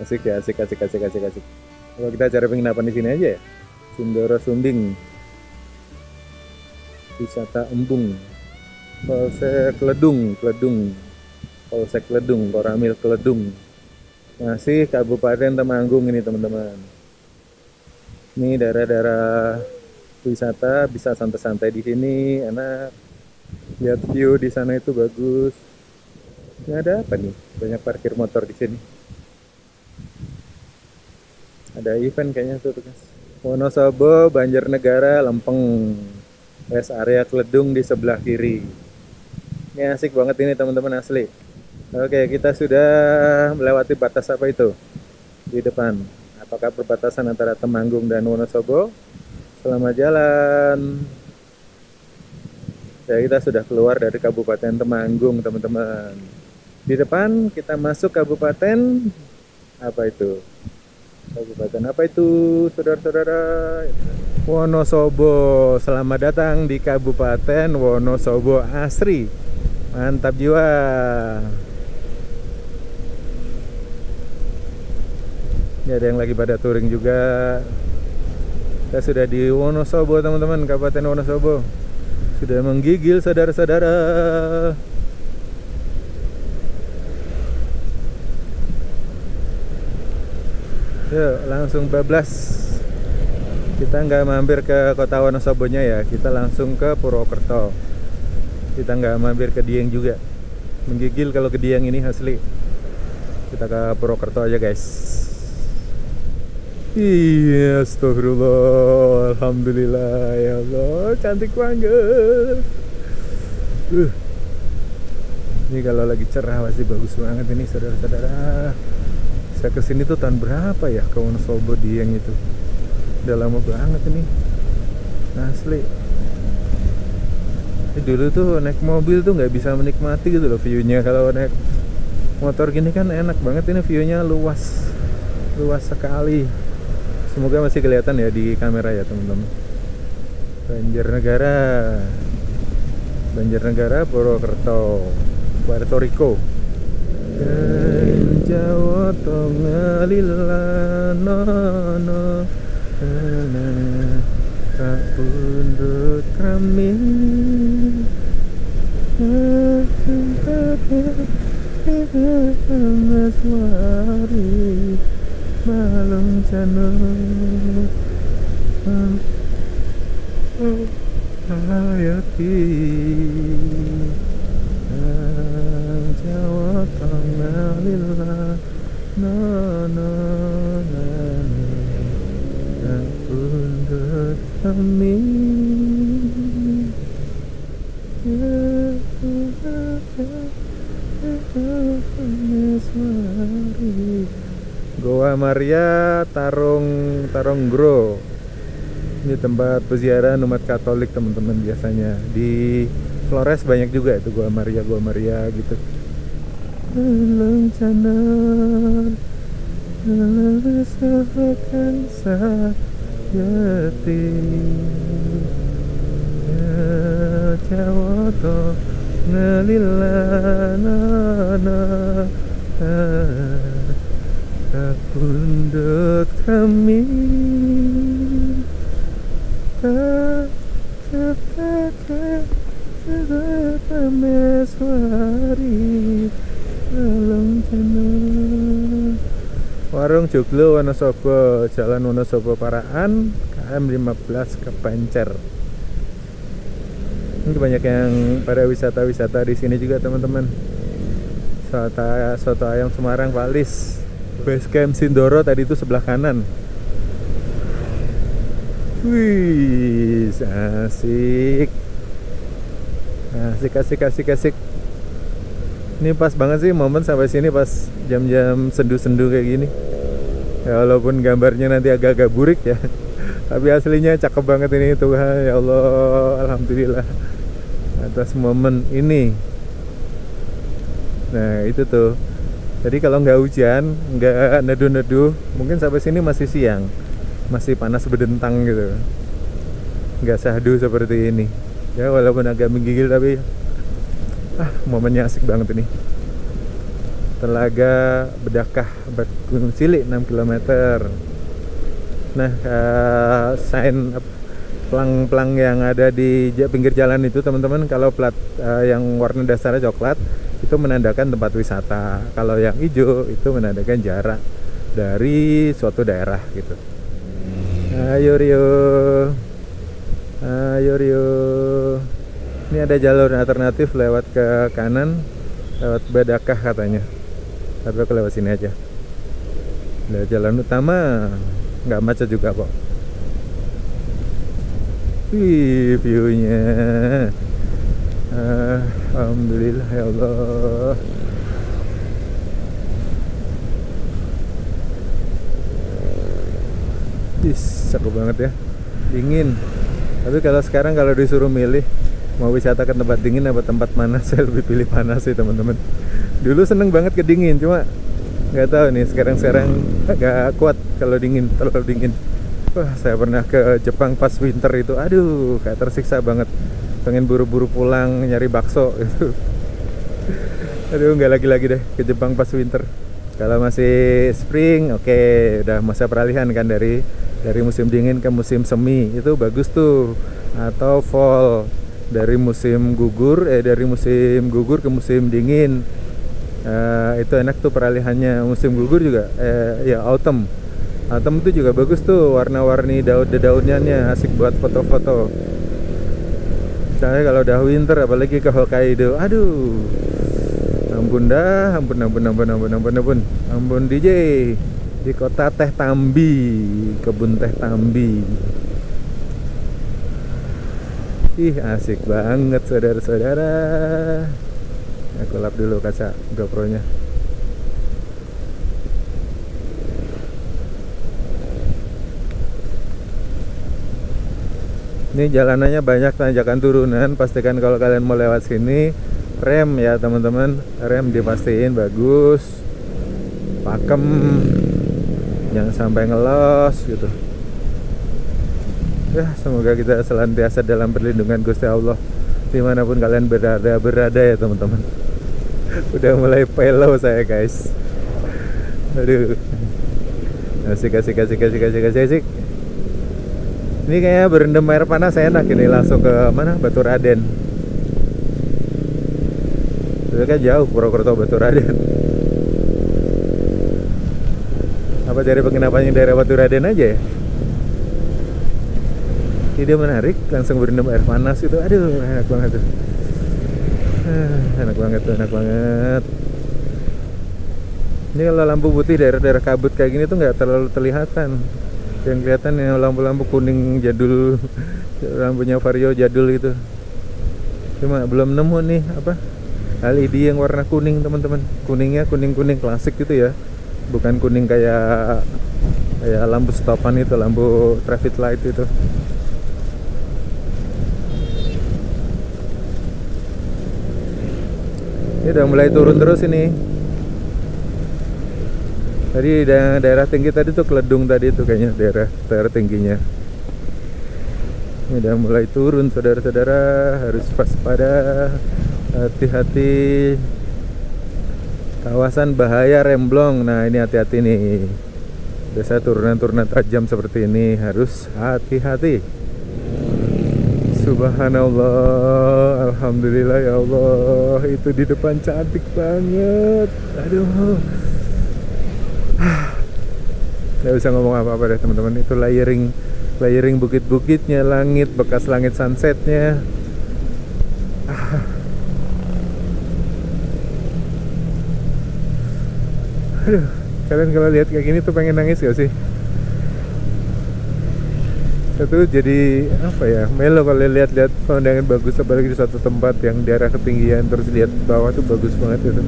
Asik ya, asik, asik, asik, asik, asik. Kalau kita cari penginapan di sini aja ya. Sindoro Sumbing, wisata Embung, Polsek Kledung, Polsek Kledung, Koramil Kledung. Masih Kabupaten Temanggung ini teman-teman. Ini daerah-daerah wisata, bisa santai-santai di sini, enak. Lihat view di sana itu bagus. Ini ada apa nih? Banyak parkir motor di sini. Ada event kayaknya tuh guys. Wonosobo, Banjarnegara, Lempeng. Rest area Kledung di sebelah kiri. Ini asik banget ini teman-teman, asli. Oke, kita sudah melewati batas apa itu? Di depan. Apakah perbatasan antara Temanggung dan Wonosobo? Selamat jalan. Ya, kita sudah keluar dari Kabupaten Temanggung, teman-teman. Di depan kita masuk Kabupaten apa itu? Kabupaten apa itu, saudara-saudara? Wonosobo. Selamat datang di Kabupaten Wonosobo asri. Mantap jiwa. Ini ada yang lagi pada touring juga. Kita sudah di Wonosobo teman-teman, Kabupaten Wonosobo. Sudah menggigil saudara-saudara. Yuk langsung bablas. Kita nggak mampir ke kota Wonosobonya ya, kita langsung ke Purwokerto. Kita nggak mampir ke Dieng juga. Menggigil kalau ke Dieng ini asli. Kita ke Purwokerto aja guys. Iya, astagfirullah, alhamdulillah, ya Allah, cantik banget. Ini kalau lagi cerah pasti bagus banget ini saudara-saudara. Saya kesini tuh tahun berapa ya ke Wonosobo Dieng itu? Udah lama banget ini, asli. Dulu tuh naik mobil tuh nggak bisa menikmati gitu loh viewnya. Kalau naik motor gini kan enak banget ini, viewnya luas, luas sekali. Semoga masih kelihatan ya di kamera ya teman-teman. Banjarnegara, Banjarnegara, Purwokerto, Puerto Rico. Jawa Tengah Lilanono tak pundut kami Meswari Malung Jano Hayati Jawa Tengah Lila Nono Pundut kami Goa Maria Taronggro. Ini tempat peziarah umat Katolik teman-teman, biasanya di Flores banyak juga itu Goa Maria gitu. Lancanar Lesakan sayati Jawa to ngelilana pundut kami Warung Joglo Wonosobo, Jalan Wonosobo Paraan, KM 15 ke Pancer. Ini banyak yang pada wisata-wisata di sini juga teman-teman. Soto ayam Semarang Valis. Base camp Sindoro tadi itu sebelah kanan. Wih, asik. Asik. Ini pas banget sih momen sampai sini pas jam-jam sendu-sendu kayak gini. Ya walaupun gambarnya nanti agak-agak burik ya. Tapi aslinya cakep banget ini Tuhan, ya Allah, alhamdulillah atas momen ini. Nah, itu tuh Jadi kalau nggak hujan, nggak neduh-neduh, mungkin sampai sini masih siang, masih panas berdentang gitu, nggak syahdu seperti ini. Ya walaupun agak menggigil tapi momennya asik banget ini. Telaga Bedakah Gunung Cilik 6 km. Nah, sign pelang-pelang yang ada di pinggir jalan itu teman-teman, kalau plat yang warna dasarnya coklat itu menandakan tempat wisata, kalau yang hijau itu menandakan jarak dari suatu daerah gitu. Ayo Rio, ayo Rio. Ini ada jalur alternatif lewat ke kanan, lewat Bedakah katanya, tapi aku lewat sini aja. Lewat jalan utama nggak macet juga kok. Wih, view-nya. Alhamdulillah ya Allah. Cakep banget ya. Dingin. Tapi kalau sekarang kalau disuruh milih mau wisata ke tempat dingin apa tempat panas, saya lebih pilih panas sih teman-teman. Dulu seneng banget ke dingin, cuma nggak tahu nih sekarang agak kuat kalau dingin, terlalu dingin. Wah, saya pernah ke Jepang pas winter itu, aduh, kayak tersiksa banget. Pengen buru-buru pulang nyari bakso gitu. Aduh, nggak lagi-lagi deh ke Jepang pas winter. Kalau masih spring, oke, udah masa peralihan kan dari musim dingin ke musim semi, itu bagus tuh. Atau fall, dari musim gugur ke musim dingin. Itu enak tuh peralihannya. Musim gugur juga, ya autumn. Autumn itu juga bagus tuh, warna-warni daun-daunnya asik buat foto-foto. Misalnya kalau udah winter apalagi ke Hokkaido, aduh, ampun dah, ampun DJ di kota Teh Tambi, kebun Teh Tambi. Ih, asik banget saudara-saudara. Aku lap dulu kaca GoPro-nya. Ini jalanannya banyak tanjakan turunan. Pastikan kalau kalian mau lewat sini rem ya teman-teman, rem dipastiin bagus, pakem, jangan sampai ngelos gitu. Ya, semoga kita senantiasa dalam perlindungan Gusti Allah dimanapun kalian berada ya teman-teman. Udah mulai pelo saya guys. Aduh, asik. Ini kayaknya berendam air panas enak ini, langsung ke mana? Batu Raden. Itu kan jauh, Purwokerto Batu Raden. Apa cari penginapannya daerah Batu Raden aja ya? Ide menarik, langsung berendam air panas itu. Aduh, enak banget tuh. Enak banget. Ini kalau lampu putih daerah-daerah kabut kayak gini tuh nggak terlalu terlihatan. Yang kelihatan yang lampu-lampu kuning jadul, lampunya Vario jadul itu. Cuma belum nemu nih apa LED yang warna kuning teman-teman. Kuningnya kuning klasik gitu ya, bukan kuning kayak lampu stopan itu, lampu traffic light itu. Ini udah mulai turun terus ini. Tadi daerah tinggi tadi tuh Keledung tadi tuh kayaknya daerah tingginya. Ini udah mulai turun saudara-saudara, harus waspada, hati-hati. Kawasan bahaya Remblong. Nah, ini hati-hati nih. Biasa turunan-turunan tajam seperti ini harus hati-hati. Subhanallah, alhamdulillah ya Allah, itu di depan cantik banget. Aduh. Nggak bisa ngomong apa-apa deh teman-teman. Itu layering bukit-bukitnya, langit, bekas langit sunsetnya. Aduh, kalian kalau lihat kayak gini tuh pengen nangis gak sih? Itu jadi apa ya, melo kalau lihat pemandangan bagus, apalagi di suatu tempat yang daerah ketinggian, terus lihat bawah tuh bagus banget itu.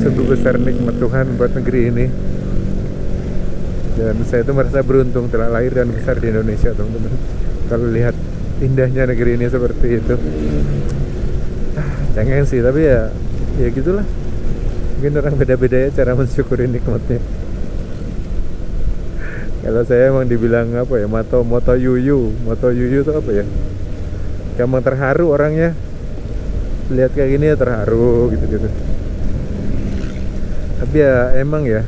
Sungguh besar nikmat Tuhan buat negeri ini. Dan saya tuh merasa beruntung telah lahir dan besar di Indonesia teman-teman. Kalau lihat indahnya negeri ini seperti itu. Cengeng sih, tapi ya gitulah. Mungkin orang beda-beda ya cara mensyukuri nikmatnya. Kalau saya emang dibilang apa ya, moto yuyu itu apa ya? Gampang terharu orangnya. Lihat kayak gini ya terharu gitu-gitu. Tapi ya emang ya,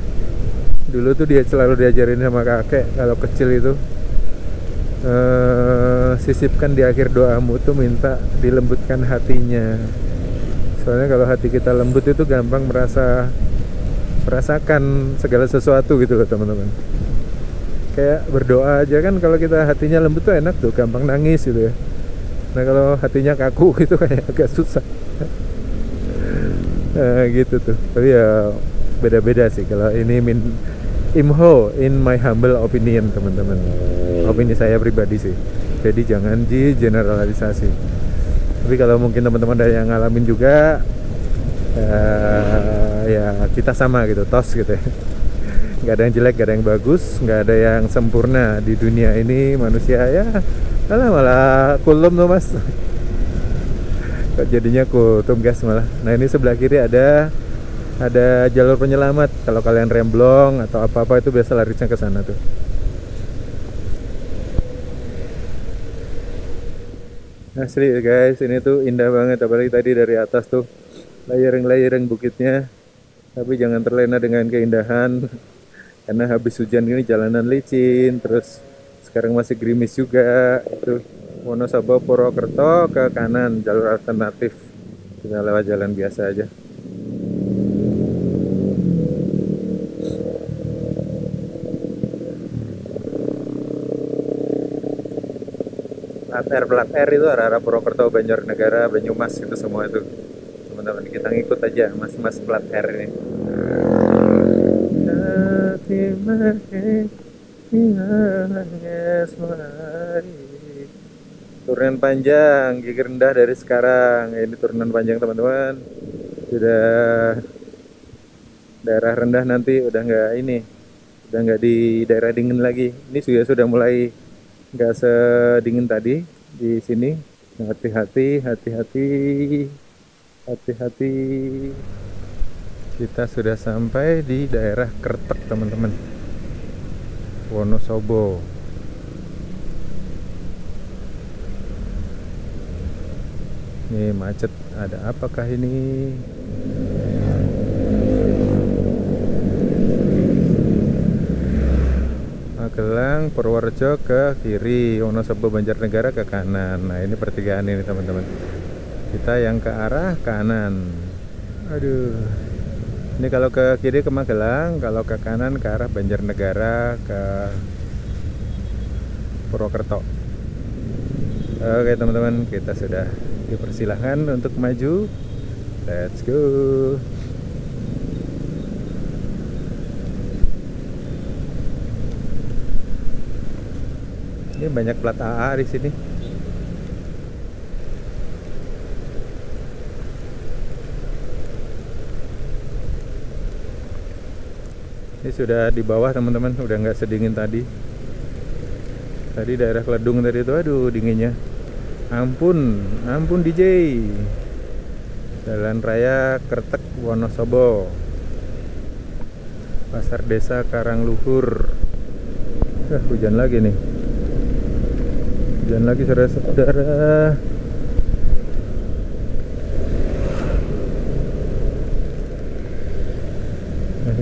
dulu tuh dia selalu diajarin sama kakek kalau kecil itu, sisipkan di akhir doamu tuh minta dilembutkan hatinya. Soalnya kalau hati kita lembut itu gampang merasakan segala sesuatu gitu loh teman-teman. Kayak berdoa aja kan, kalau kita hatinya lembut tuh enak tuh, gampang nangis gitu ya. Nah kalau hatinya kaku gitu kayak agak susah. Gitu tuh. Tapi ya beda-beda sih. Kalau ini Imho in my humble opinion teman-teman. Opini saya pribadi sih. Jadi jangan di generalisasi. Tapi kalau mungkin teman-teman ada yang ngalamin juga, ya kita sama gitu, tos gitu ya. Nggak ada yang jelek, nggak ada yang bagus, nggak ada yang sempurna di dunia ini. Manusia ya malah kulum tuh mas. Kok jadinya kultum gas malah. Nah ini sebelah kiri ada jalur penyelamat. Kalau kalian remblong atau apa-apa itu biasa larinya ke sana tuh. Asli guys, ini tuh indah banget, apalagi tadi dari atas tuh layering-layering bukitnya. Tapi jangan terlena dengan keindahan, karena habis hujan ini jalanan licin, terus sekarang masih gerimis juga. Itu Wonosobo Purwokerto ke kanan, jalur alternatif. Kita lewat jalan biasa aja. Plat R itu arah-arah Purwokerto, Banjarnegara, Banyumas itu semua itu. Teman-teman kita ngikut aja mas-mas plat R ini. Turunan panjang, gigi rendah dari sekarang. Ini turunan panjang teman-teman. Sudah daerah rendah nanti udah nggak di daerah dingin lagi. Ini sudah mulai nggak sedingin tadi di sini. Hati-hati, hati-hati, hati-hati. Kita sudah sampai di daerah Kertek teman-teman, Wonosobo. Ini macet, ada apakah ini? Magelang, Purworejo ke kiri, Wonosobo Banjarnegara ke kanan. Nah ini pertigaan ini teman-teman. Kita yang ke arah kanan. Aduh. Ini kalau ke kiri ke Magelang, kalau ke kanan ke arah Banjarnegara ke Purwokerto. Oke teman-teman, kita sudah dipersilahkan untuk maju. Let's go. Ini banyak plat AA di sini. Ini sudah di bawah teman-teman, udah nggak sedingin tadi. Tadi daerah Kledung tadi itu, aduh dinginnya. Ampun, ampun DJ. Jalan Raya Kertek Wonosobo. Pasar Desa Karangluhur. Hujan lagi nih. Hujan lagi saudara-saudara.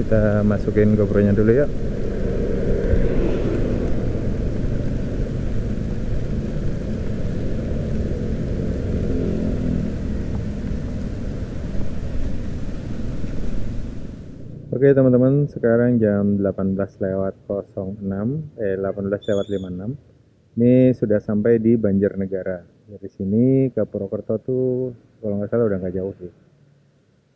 Kita masukin GoPro-nya dulu ya. Oke teman-teman, sekarang jam 18:06, 18:56. Ini sudah sampai di Banjarnegara. Dari sini ke Purwokerto tuh kalau nggak salah udah nggak jauh sih.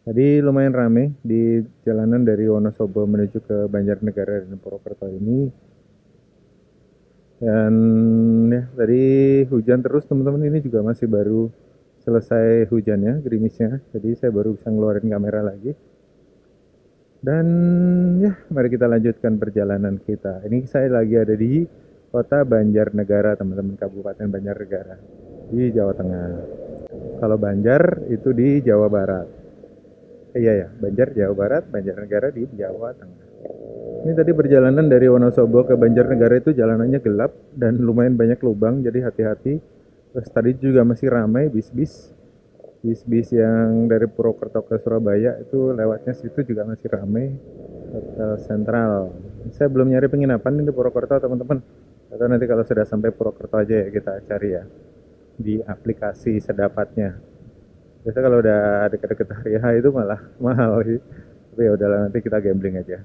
Tadi lumayan rame di jalanan dari Wonosobo menuju ke Banjarnegara dan Purwokerto ini. Dan ya tadi hujan terus teman-teman, ini juga masih baru selesai hujannya, gerimisnya. Jadi saya baru bisa ngeluarin kamera lagi. Dan ya mari kita lanjutkan perjalanan kita. Ini saya lagi ada di kota Banjarnegara teman-teman, Kabupaten Banjarnegara di Jawa Tengah. Kalau Banjar itu di Jawa Barat. Iya ya, Banjar Jawa Barat, Banjarnegara di Jawa Tengah. Ini tadi perjalanan dari Wonosobo ke Banjarnegara itu jalanannya gelap dan lumayan banyak lubang, jadi hati-hati. Terus tadi juga masih ramai bis-bis yang dari Purwokerto ke Surabaya itu lewatnya situ juga masih ramai. Hotel Sentral. Saya belum nyari penginapan di Purwokerto teman-teman. Atau nanti kalau sudah sampai Purwokerto aja ya kita cari ya di aplikasi sedapatnya. Biasa kalau udah deket-deket hari H itu malah mahal sih. Tapi ya udahlah nanti kita gambling aja.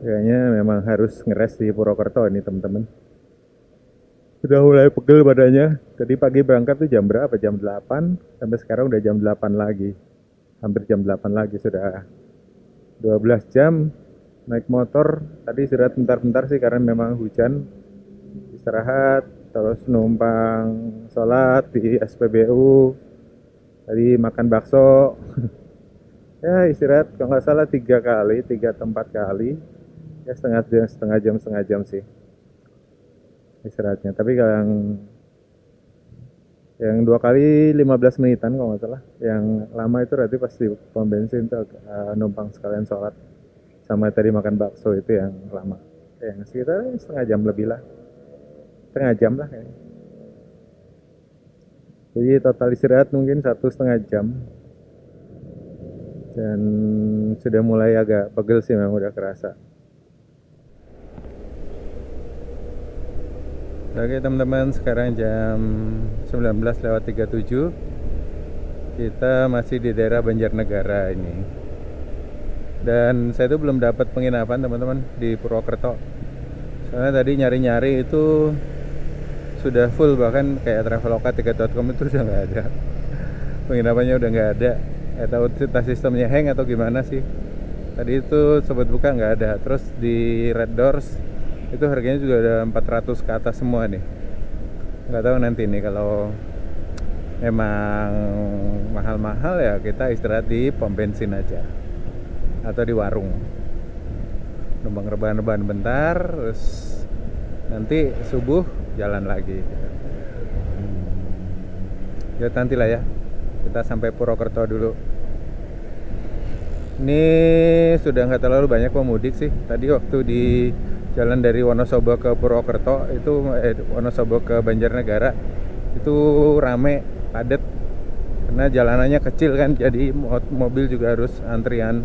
Kayaknya memang harus ngeres di Purwokerto ini teman-teman. Sudah mulai pegel badannya. Tadi pagi berangkat tuh jam berapa? Jam 8. Sampai sekarang udah jam 8 lagi. Hampir jam 8 lagi sudah 12 jam naik motor. Tadi istirahat bentar-bentar sih karena memang hujan. Istirahat, terus numpang sholat di SPBU. Tadi makan bakso. Ya istirahat kalau nggak salah 3 kali, 3 atau 4 kali. Ya setengah jam sih istirahatnya. Tapi kalau yang 2 kali 15 menitan kalau nggak salah. Yang lama itu berarti pasti pom bensin tuh numpang sekalian sholat. Sama tadi makan bakso itu yang lama. Yang sekitar setengah jam lebih lah. Setengah jam lah kayaknya. Jadi total istirahat mungkin 1,5 jam. Dan sudah mulai agak pegel sih memang udah kerasa. Oke teman-teman, sekarang jam 19:37. Kita masih di daerah Banjarnegara ini. Dan saya itu belum dapat penginapan teman-teman di Purwokerto. Soalnya tadi nyari-nyari itu sudah full, bahkan kayak Traveloka, tiket.com itu udah nggak ada. Penginapannya udah nggak ada. Atau sistemnya hang atau gimana sih. Tadi itu sobat buka nggak ada. Terus di Red Doors itu harganya juga ada 400 ke atas semua nih. Nggak tahu nanti nih kalau emang mahal-mahal ya kita istirahat di pom bensin aja atau di warung, numpang rebahan-rebahan bentar, terus nanti subuh jalan lagi. Ya nanti lah ya, kita sampai Purwokerto dulu. Ini sudah nggak terlalu banyak pemudik sih. Tadi waktu di jalan dari Wonosobo ke Purwokerto itu Wonosobo ke Banjarnegara itu rame, padat karena jalanannya kecil kan, jadi mobil juga harus antrian.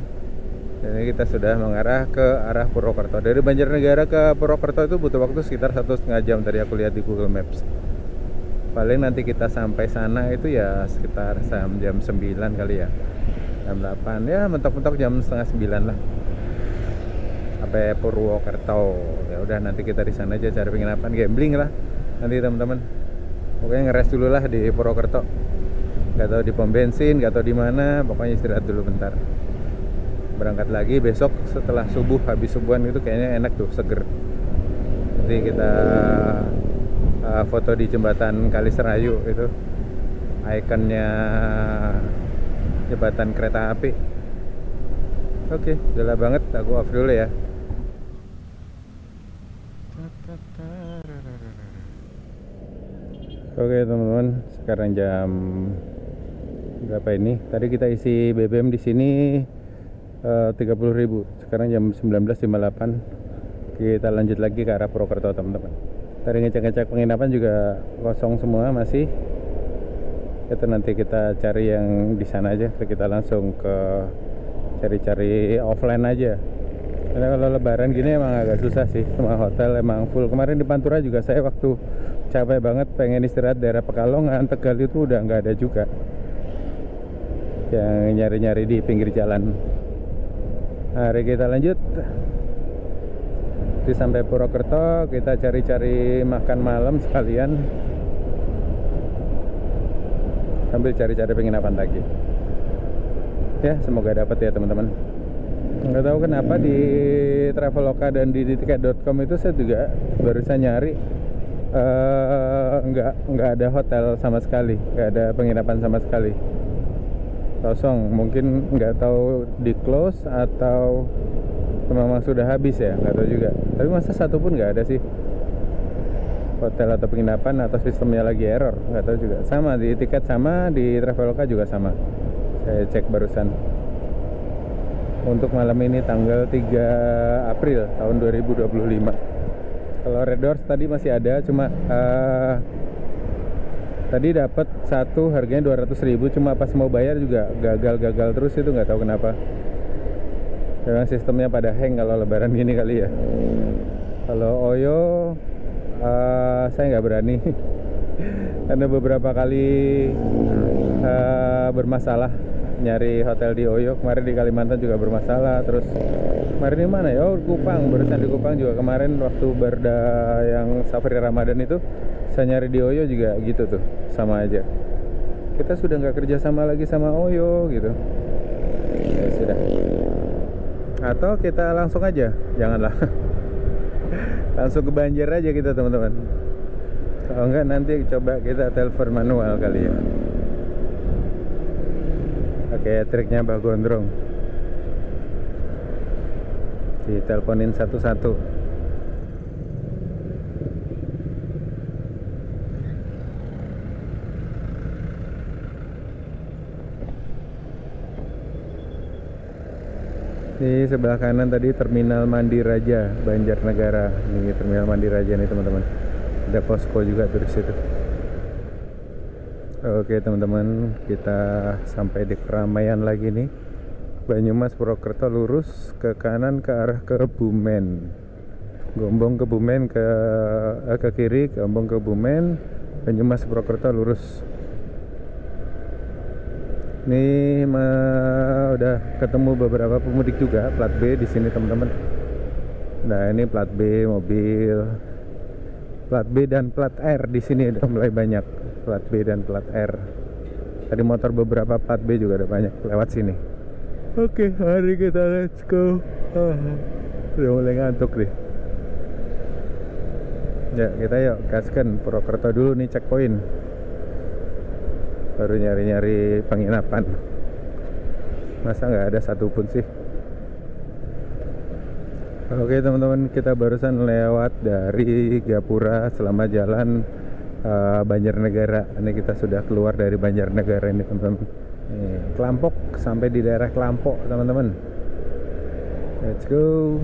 Jadi kita sudah mengarah ke arah Purwokerto. Dari Banjarnegara ke Purwokerto itu butuh waktu sekitar 1,5 jam tadi aku lihat di Google Maps. Paling nanti kita sampai sana itu ya sekitar jam 9 kali ya, jam 8 ya, mentok-mentok jam setengah 9 lah sampai Purwokerto. Ya udah nanti kita di sana aja cari penginapan, gambling lah nanti teman-teman. Pokoknya ngeres dulu lah di Purwokerto. Gak tahu di pom bensin, gak tahu di mana, pokoknya istirahat dulu bentar. Berangkat lagi besok setelah subuh, habis subuhan itu kayaknya enak tuh, seger. Nanti kita foto di jembatan Kaliserayu itu, ikonnya jembatan kereta api. Oke, udah banget, aku off dulu ya. Oke teman-teman, sekarang jam berapa ini? Tadi kita isi BBM di sini 30.000. Sekarang jam 19:58. Kita lanjut lagi ke arah Purwokerto teman-teman. Tadi ngecek-ngecek penginapan juga kosong semua masih. Itu nanti kita cari yang di sana aja. Kita langsung ke cari-cari offline aja. Karena kalau lebaran gini emang agak susah sih. Semua hotel emang full. Kemarin di Pantura juga saya waktu capek banget pengen istirahat daerah Pekalongan, Tegal itu udah nggak ada juga. Yang nyari-nyari di pinggir jalan. Mari kita lanjut. Di sampai Purwokerto kita cari-cari makan malam sekalian sambil cari-cari penginapan lagi. Ya semoga dapat ya teman-teman. Nggak tahu kenapa di Traveloka dan di tiket.com itu saya juga barusan nyari nggak ada hotel sama sekali, nggak ada penginapan sama sekali, kosong. Mungkin nggak tahu di close atau memang sudah habis ya, nggak tahu juga. Tapi masa satu pun nggak ada sih hotel atau penginapan, atau sistemnya lagi error, nggak tahu juga. Sama di tiket, sama di Traveloka juga sama, saya cek barusan. untuk malam ini tanggal 3 April tahun 2025. Kalau Red Doors tadi masih ada, cuma tadi dapat satu harganya 200.000, cuma pas mau bayar juga gagal terus, itu nggak tahu kenapa. Memang sistemnya pada hang kalau lebaran gini kali ya. Kalau Oyo saya nggak berani karena beberapa kali bermasalah nyari hotel di Oyo. Kemarin di Kalimantan juga bermasalah. Terus kemarin di mana ya? Oh, Kupang. Barusan di Kupang juga kemarin waktu Barda yang Safari Ramadan itu, saya nyari di Oyo juga gitu tuh, sama aja. Kita sudah nggak kerja sama lagi sama Oyo gitu. Ya sudah. Atau kita langsung aja, janganlah. Langsung ke Banjar aja kita teman-teman. Kalau enggak nanti coba kita telepon manual kali ya. Oke, triknya Mbah Gondrong. Diteleponin satu-satu. Di sebelah kanan tadi Terminal Mandi Raja Banjarnegara. Ini Terminal Mandi Raja nih teman-teman. Ada posko juga tuh di situ. Oke teman-teman, kita sampai di keramaian lagi nih. Banyumas Purwokerto lurus ke kanan ke arah Kebumen. Gombong Kebumen ke kiri, Gombong Kebumen, Banyumas Purwokerto lurus. Ini udah ketemu beberapa pemudik juga plat B di sini teman-teman. Nah ini plat B mobil, plat B dan plat R di sini udah mulai banyak. Plat B dan plat R. Tadi motor beberapa plat B juga ada banyak lewat sini. Oke, mari kita let's go. Udah mulai ngantuk nih. Ya kita yuk gaskan Purwokerto dulu nih, checkpoint. Baru nyari-nyari penginapan. Masa nggak ada satupun sih. Oke teman-teman, kita barusan lewat dari Gapura selama jalan Banjarnegara. Ini kita sudah keluar dari Banjarnegara ini teman-teman. Kelampok, sampai di daerah Kelampok teman-teman. Let's go.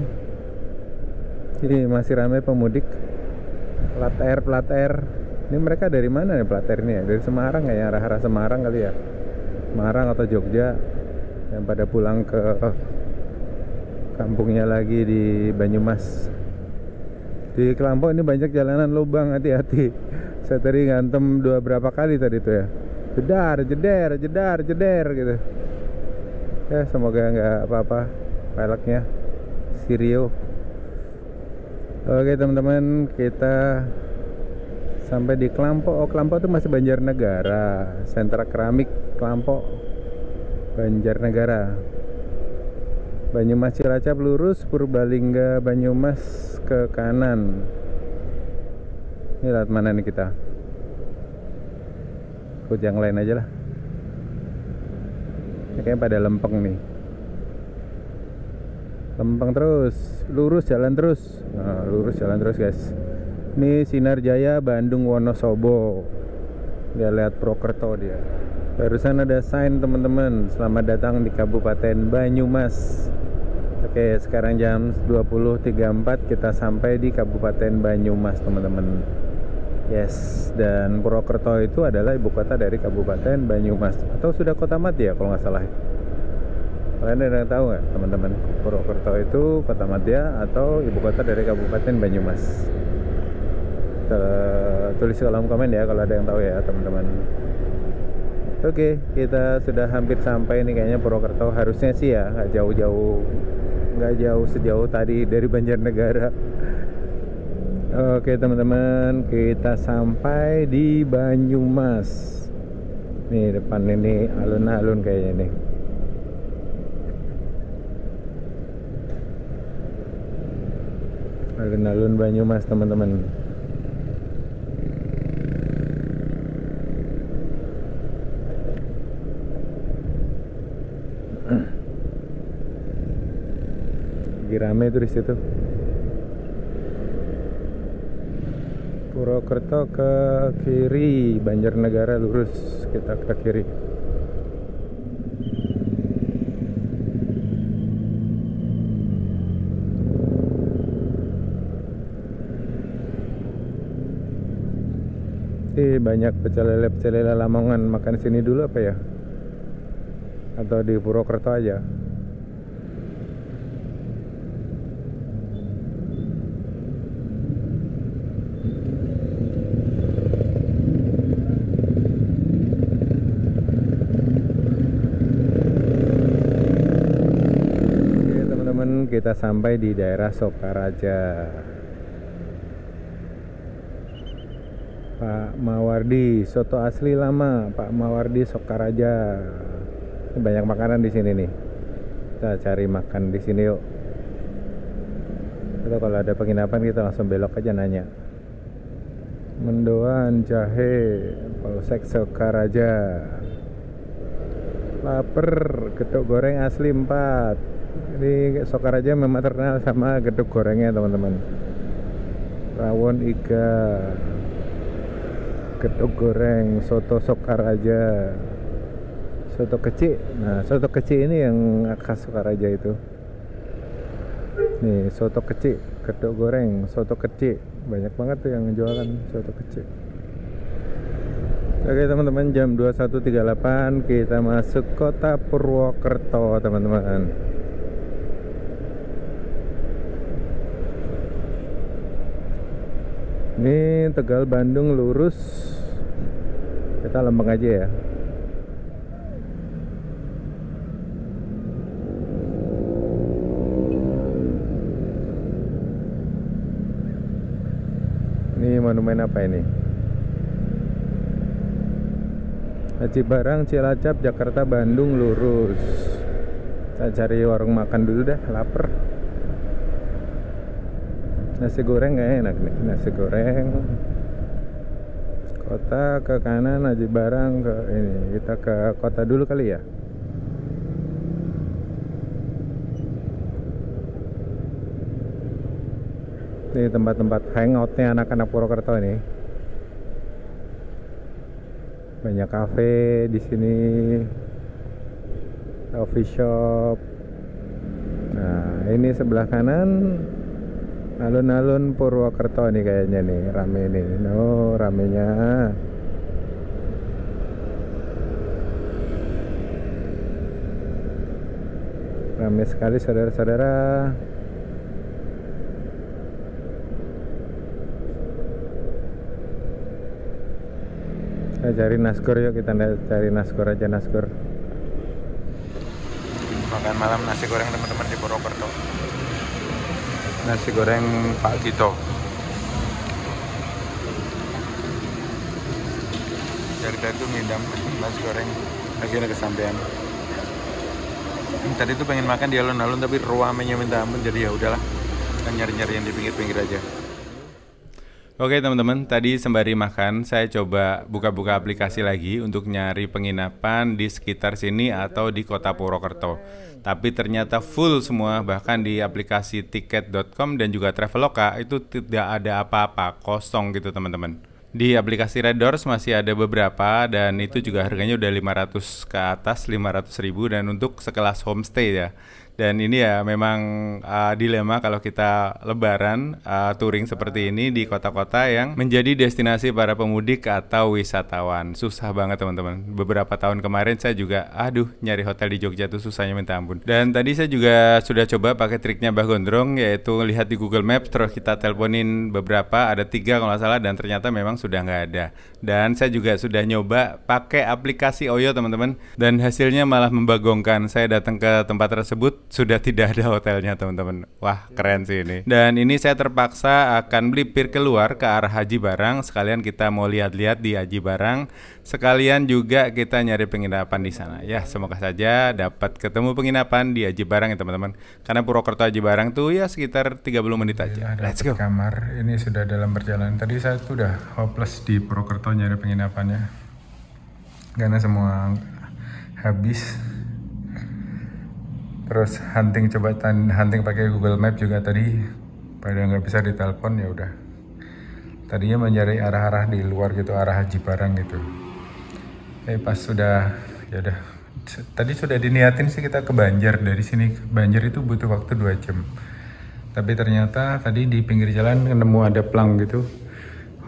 Ini masih ramai pemudik. Plat R. Ini mereka dari mana nih plat R ini ya? Dari Semarang ya, arah-arah Semarang kali ya. Semarang atau Jogja, yang pada pulang ke kampungnya lagi di Banyumas. Di Kelampok ini banyak jalanan lubang, hati-hati. Saya tadi ngantem berapa kali tadi tuh ya. Jedar gitu. Ya semoga nggak apa-apa peleknya. Sirio. Oke teman-teman, kita sampai di Kelampok. Oh, Kelampok itu masih Banjarnegara. Sentra Keramik Kelampok, Banjarnegara. Banyumas Cilacap lurus, Purbalingga Banyumas ke kanan. Ini lewat mana nih kita? Ikut yang lain aja lah. Ini kayaknya pada lempeng nih. Lempeng terus, lurus jalan terus. Nah, lurus jalan terus guys. Ini Sinar Jaya Bandung Wonosobo. Dia lihat Purwokerto dia. Barusan ada sign teman-teman, selamat datang di Kabupaten Banyumas. Oke, sekarang jam 20.34 kita sampai di Kabupaten Banyumas teman-teman. Yes, dan Purwokerto itu adalah ibu kota dari Kabupaten Banyumas. Atau sudah kota mati ya kalau nggak salah. Kalian ada yang tahu nggak teman-teman? Purwokerto itu kota madya atau ibu kota dari Kabupaten Banyumas? Tulis di kolom komen ya kalau ada yang tahu ya teman-teman. Oke, kita sudah hampir sampai nih kayaknya Purwokerto. Harusnya sih ya nggak jauh sejauh tadi dari Banjarnegara. Oke teman-teman, kita sampai di Banyumas. Nih depan ini alun-alun kayaknya nih. Alun-alun Banyumas teman-teman. Lagi rame tuh di situ. Purwokerto ke kiri, Banjarnegara lurus, kita ke kiri. Banyak pecel lele Lamongan. Makan sini dulu apa ya? Atau di Purwokerto aja? Oke teman-teman, kita sampai di daerah Sokaraja. Pak Mawardi, soto asli lama, Pak Mawardi Sokaraja. Ini banyak makanan di sini nih. Kita cari makan di sini yuk. Atau kalau ada penginapan kita langsung belok aja nanya. Mendoan jahe, Polsek Sokaraja. Laper, gedok goreng asli 4. Ini Sokaraja memang terkenal sama gedok gorengnya teman-teman. Rawon iga, gedok goreng, soto Sokaraja, soto kecil. Nah, soto kecil ini yang khas Sokaraja itu. Nih, soto kecil, gedok goreng, soto kecil. Banyak banget tuh yang jualan soto kecil. Oke teman-teman, jam 21.38 kita masuk kota Purwokerto teman-teman. Ini Tegal Bandung lurus. Kita lempeng aja ya. Ini monumen apa ini? Aji Barang, Cilacap, Jakarta, Bandung lurus. Saya cari warung makan dulu dah, lapar. Nasi goreng gak enak nih, nasi goreng. Kota ke kanan, Aji Barang ke ini. Kita ke kota dulu kali ya. Ini tempat-tempat hangoutnya anak-anak Purwokerto ini. Banyak kafe di sini, coffee shop. Nah, ini sebelah kanan alun-alun Purwokerto nih kayaknya nih, rame nih. No, ramenya. Rame sekali saudara-saudara. Kita cari nasgor yuk, kita cari nasgor aja, nasgor. Makan malam nasi goreng teman-teman di Purwokerto. Nasi goreng Pak Tito. Dari tadi tuh ngidam nasi goreng, akhirnya kesampean. Tadi tuh pengen makan di alun-alun tapi ruamenya minta ampun, jadi ya udahlah, kan nyari-nyari yang di pinggir-pinggir aja. Oke teman-teman, tadi sembari makan saya coba buka-buka aplikasi lagi untuk nyari penginapan di sekitar sini atau di kota Purwokerto. Tapi ternyata full semua, bahkan di aplikasi tiket.com dan juga Traveloka itu tidak ada apa-apa, kosong gitu teman-teman. Di aplikasi Red Doors masih ada beberapa dan itu juga harganya udah 500 ke atas, 500.000 dan untuk sekelas homestay ya. Dan ini ya memang dilema kalau kita lebaran touring seperti ini di kota-kota yang menjadi destinasi para pemudik atau wisatawan. Susah banget teman-teman. Beberapa tahun kemarin saya juga nyari hotel di Jogja tuh susahnya minta ampun. Dan tadi saya juga sudah coba pakai triknya Mbah Gondrong, yaitu lihat di Google Maps terus kita teleponin beberapa, ada 3 kalau nggak salah, dan ternyata memang sudah nggak ada. Dan saya juga sudah nyoba pakai aplikasi Oyo teman-teman, dan hasilnya malah membagongkan. Saya datang ke tempat tersebut sudah tidak ada hotelnya teman-teman. Wah keren sih ini. Dan ini saya terpaksa akan melipir keluar ke arah Aji Barang. Sekalian kita mau lihat-lihat di Aji Barang, sekalian juga kita nyari penginapan di sana. Ya semoga saja dapat ketemu penginapan di Aji Barang ya teman-teman. Karena Purwokerto Aji Barang tuh ya sekitar 30 menit aja. Let's go. Kamar ini sudah dalam perjalanan. Tadi saya tuh udah hopeless di Purwokerto nyari penginapannya karena semua habis. Terus hunting, coba hunting pakai Google Map juga tadi pada nggak bisa ditelepon, ya udah. Tadinya mencari arah-arah di luar gitu, arah Aji Barang gitu. Pas sudah, ya udah. Tadi sudah diniatin sih kita ke Banjar, dari sini ke Banjar itu butuh waktu 2 jam. Tapi ternyata tadi di pinggir jalan nemu ada plang gitu,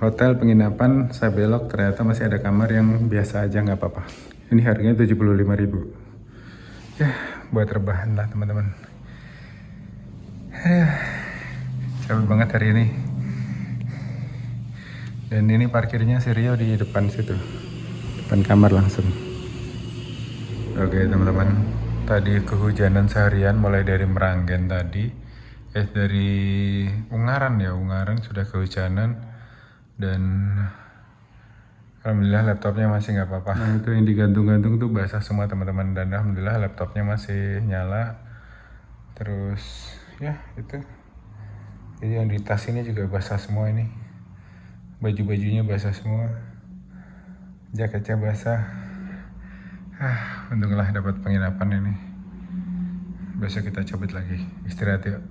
hotel penginapan saya belok, ternyata masih ada kamar yang biasa aja, nggak apa-apa. Ini harganya 75.000. Ya, buat rebahan lah teman-teman. Capek banget hari ini. Dan ini parkirnya si Rio di depan situ, depan kamar langsung. Oke teman-teman, tadi kehujanan seharian mulai dari Meranggen tadi, dari Ungaran ya, Ungaran sudah kehujanan. Dan alhamdulillah laptopnya masih nggak apa-apa. Nah itu yang digantung-gantung tuh basah semua teman-teman, dan alhamdulillah laptopnya masih nyala. Terus ya itu, jadi yang di tas ini juga basah semua, ini baju-bajunya basah semua, jaketnya basah. Untunglah dapat penginapan ini. Besok kita cabut lagi, istirahat yuk.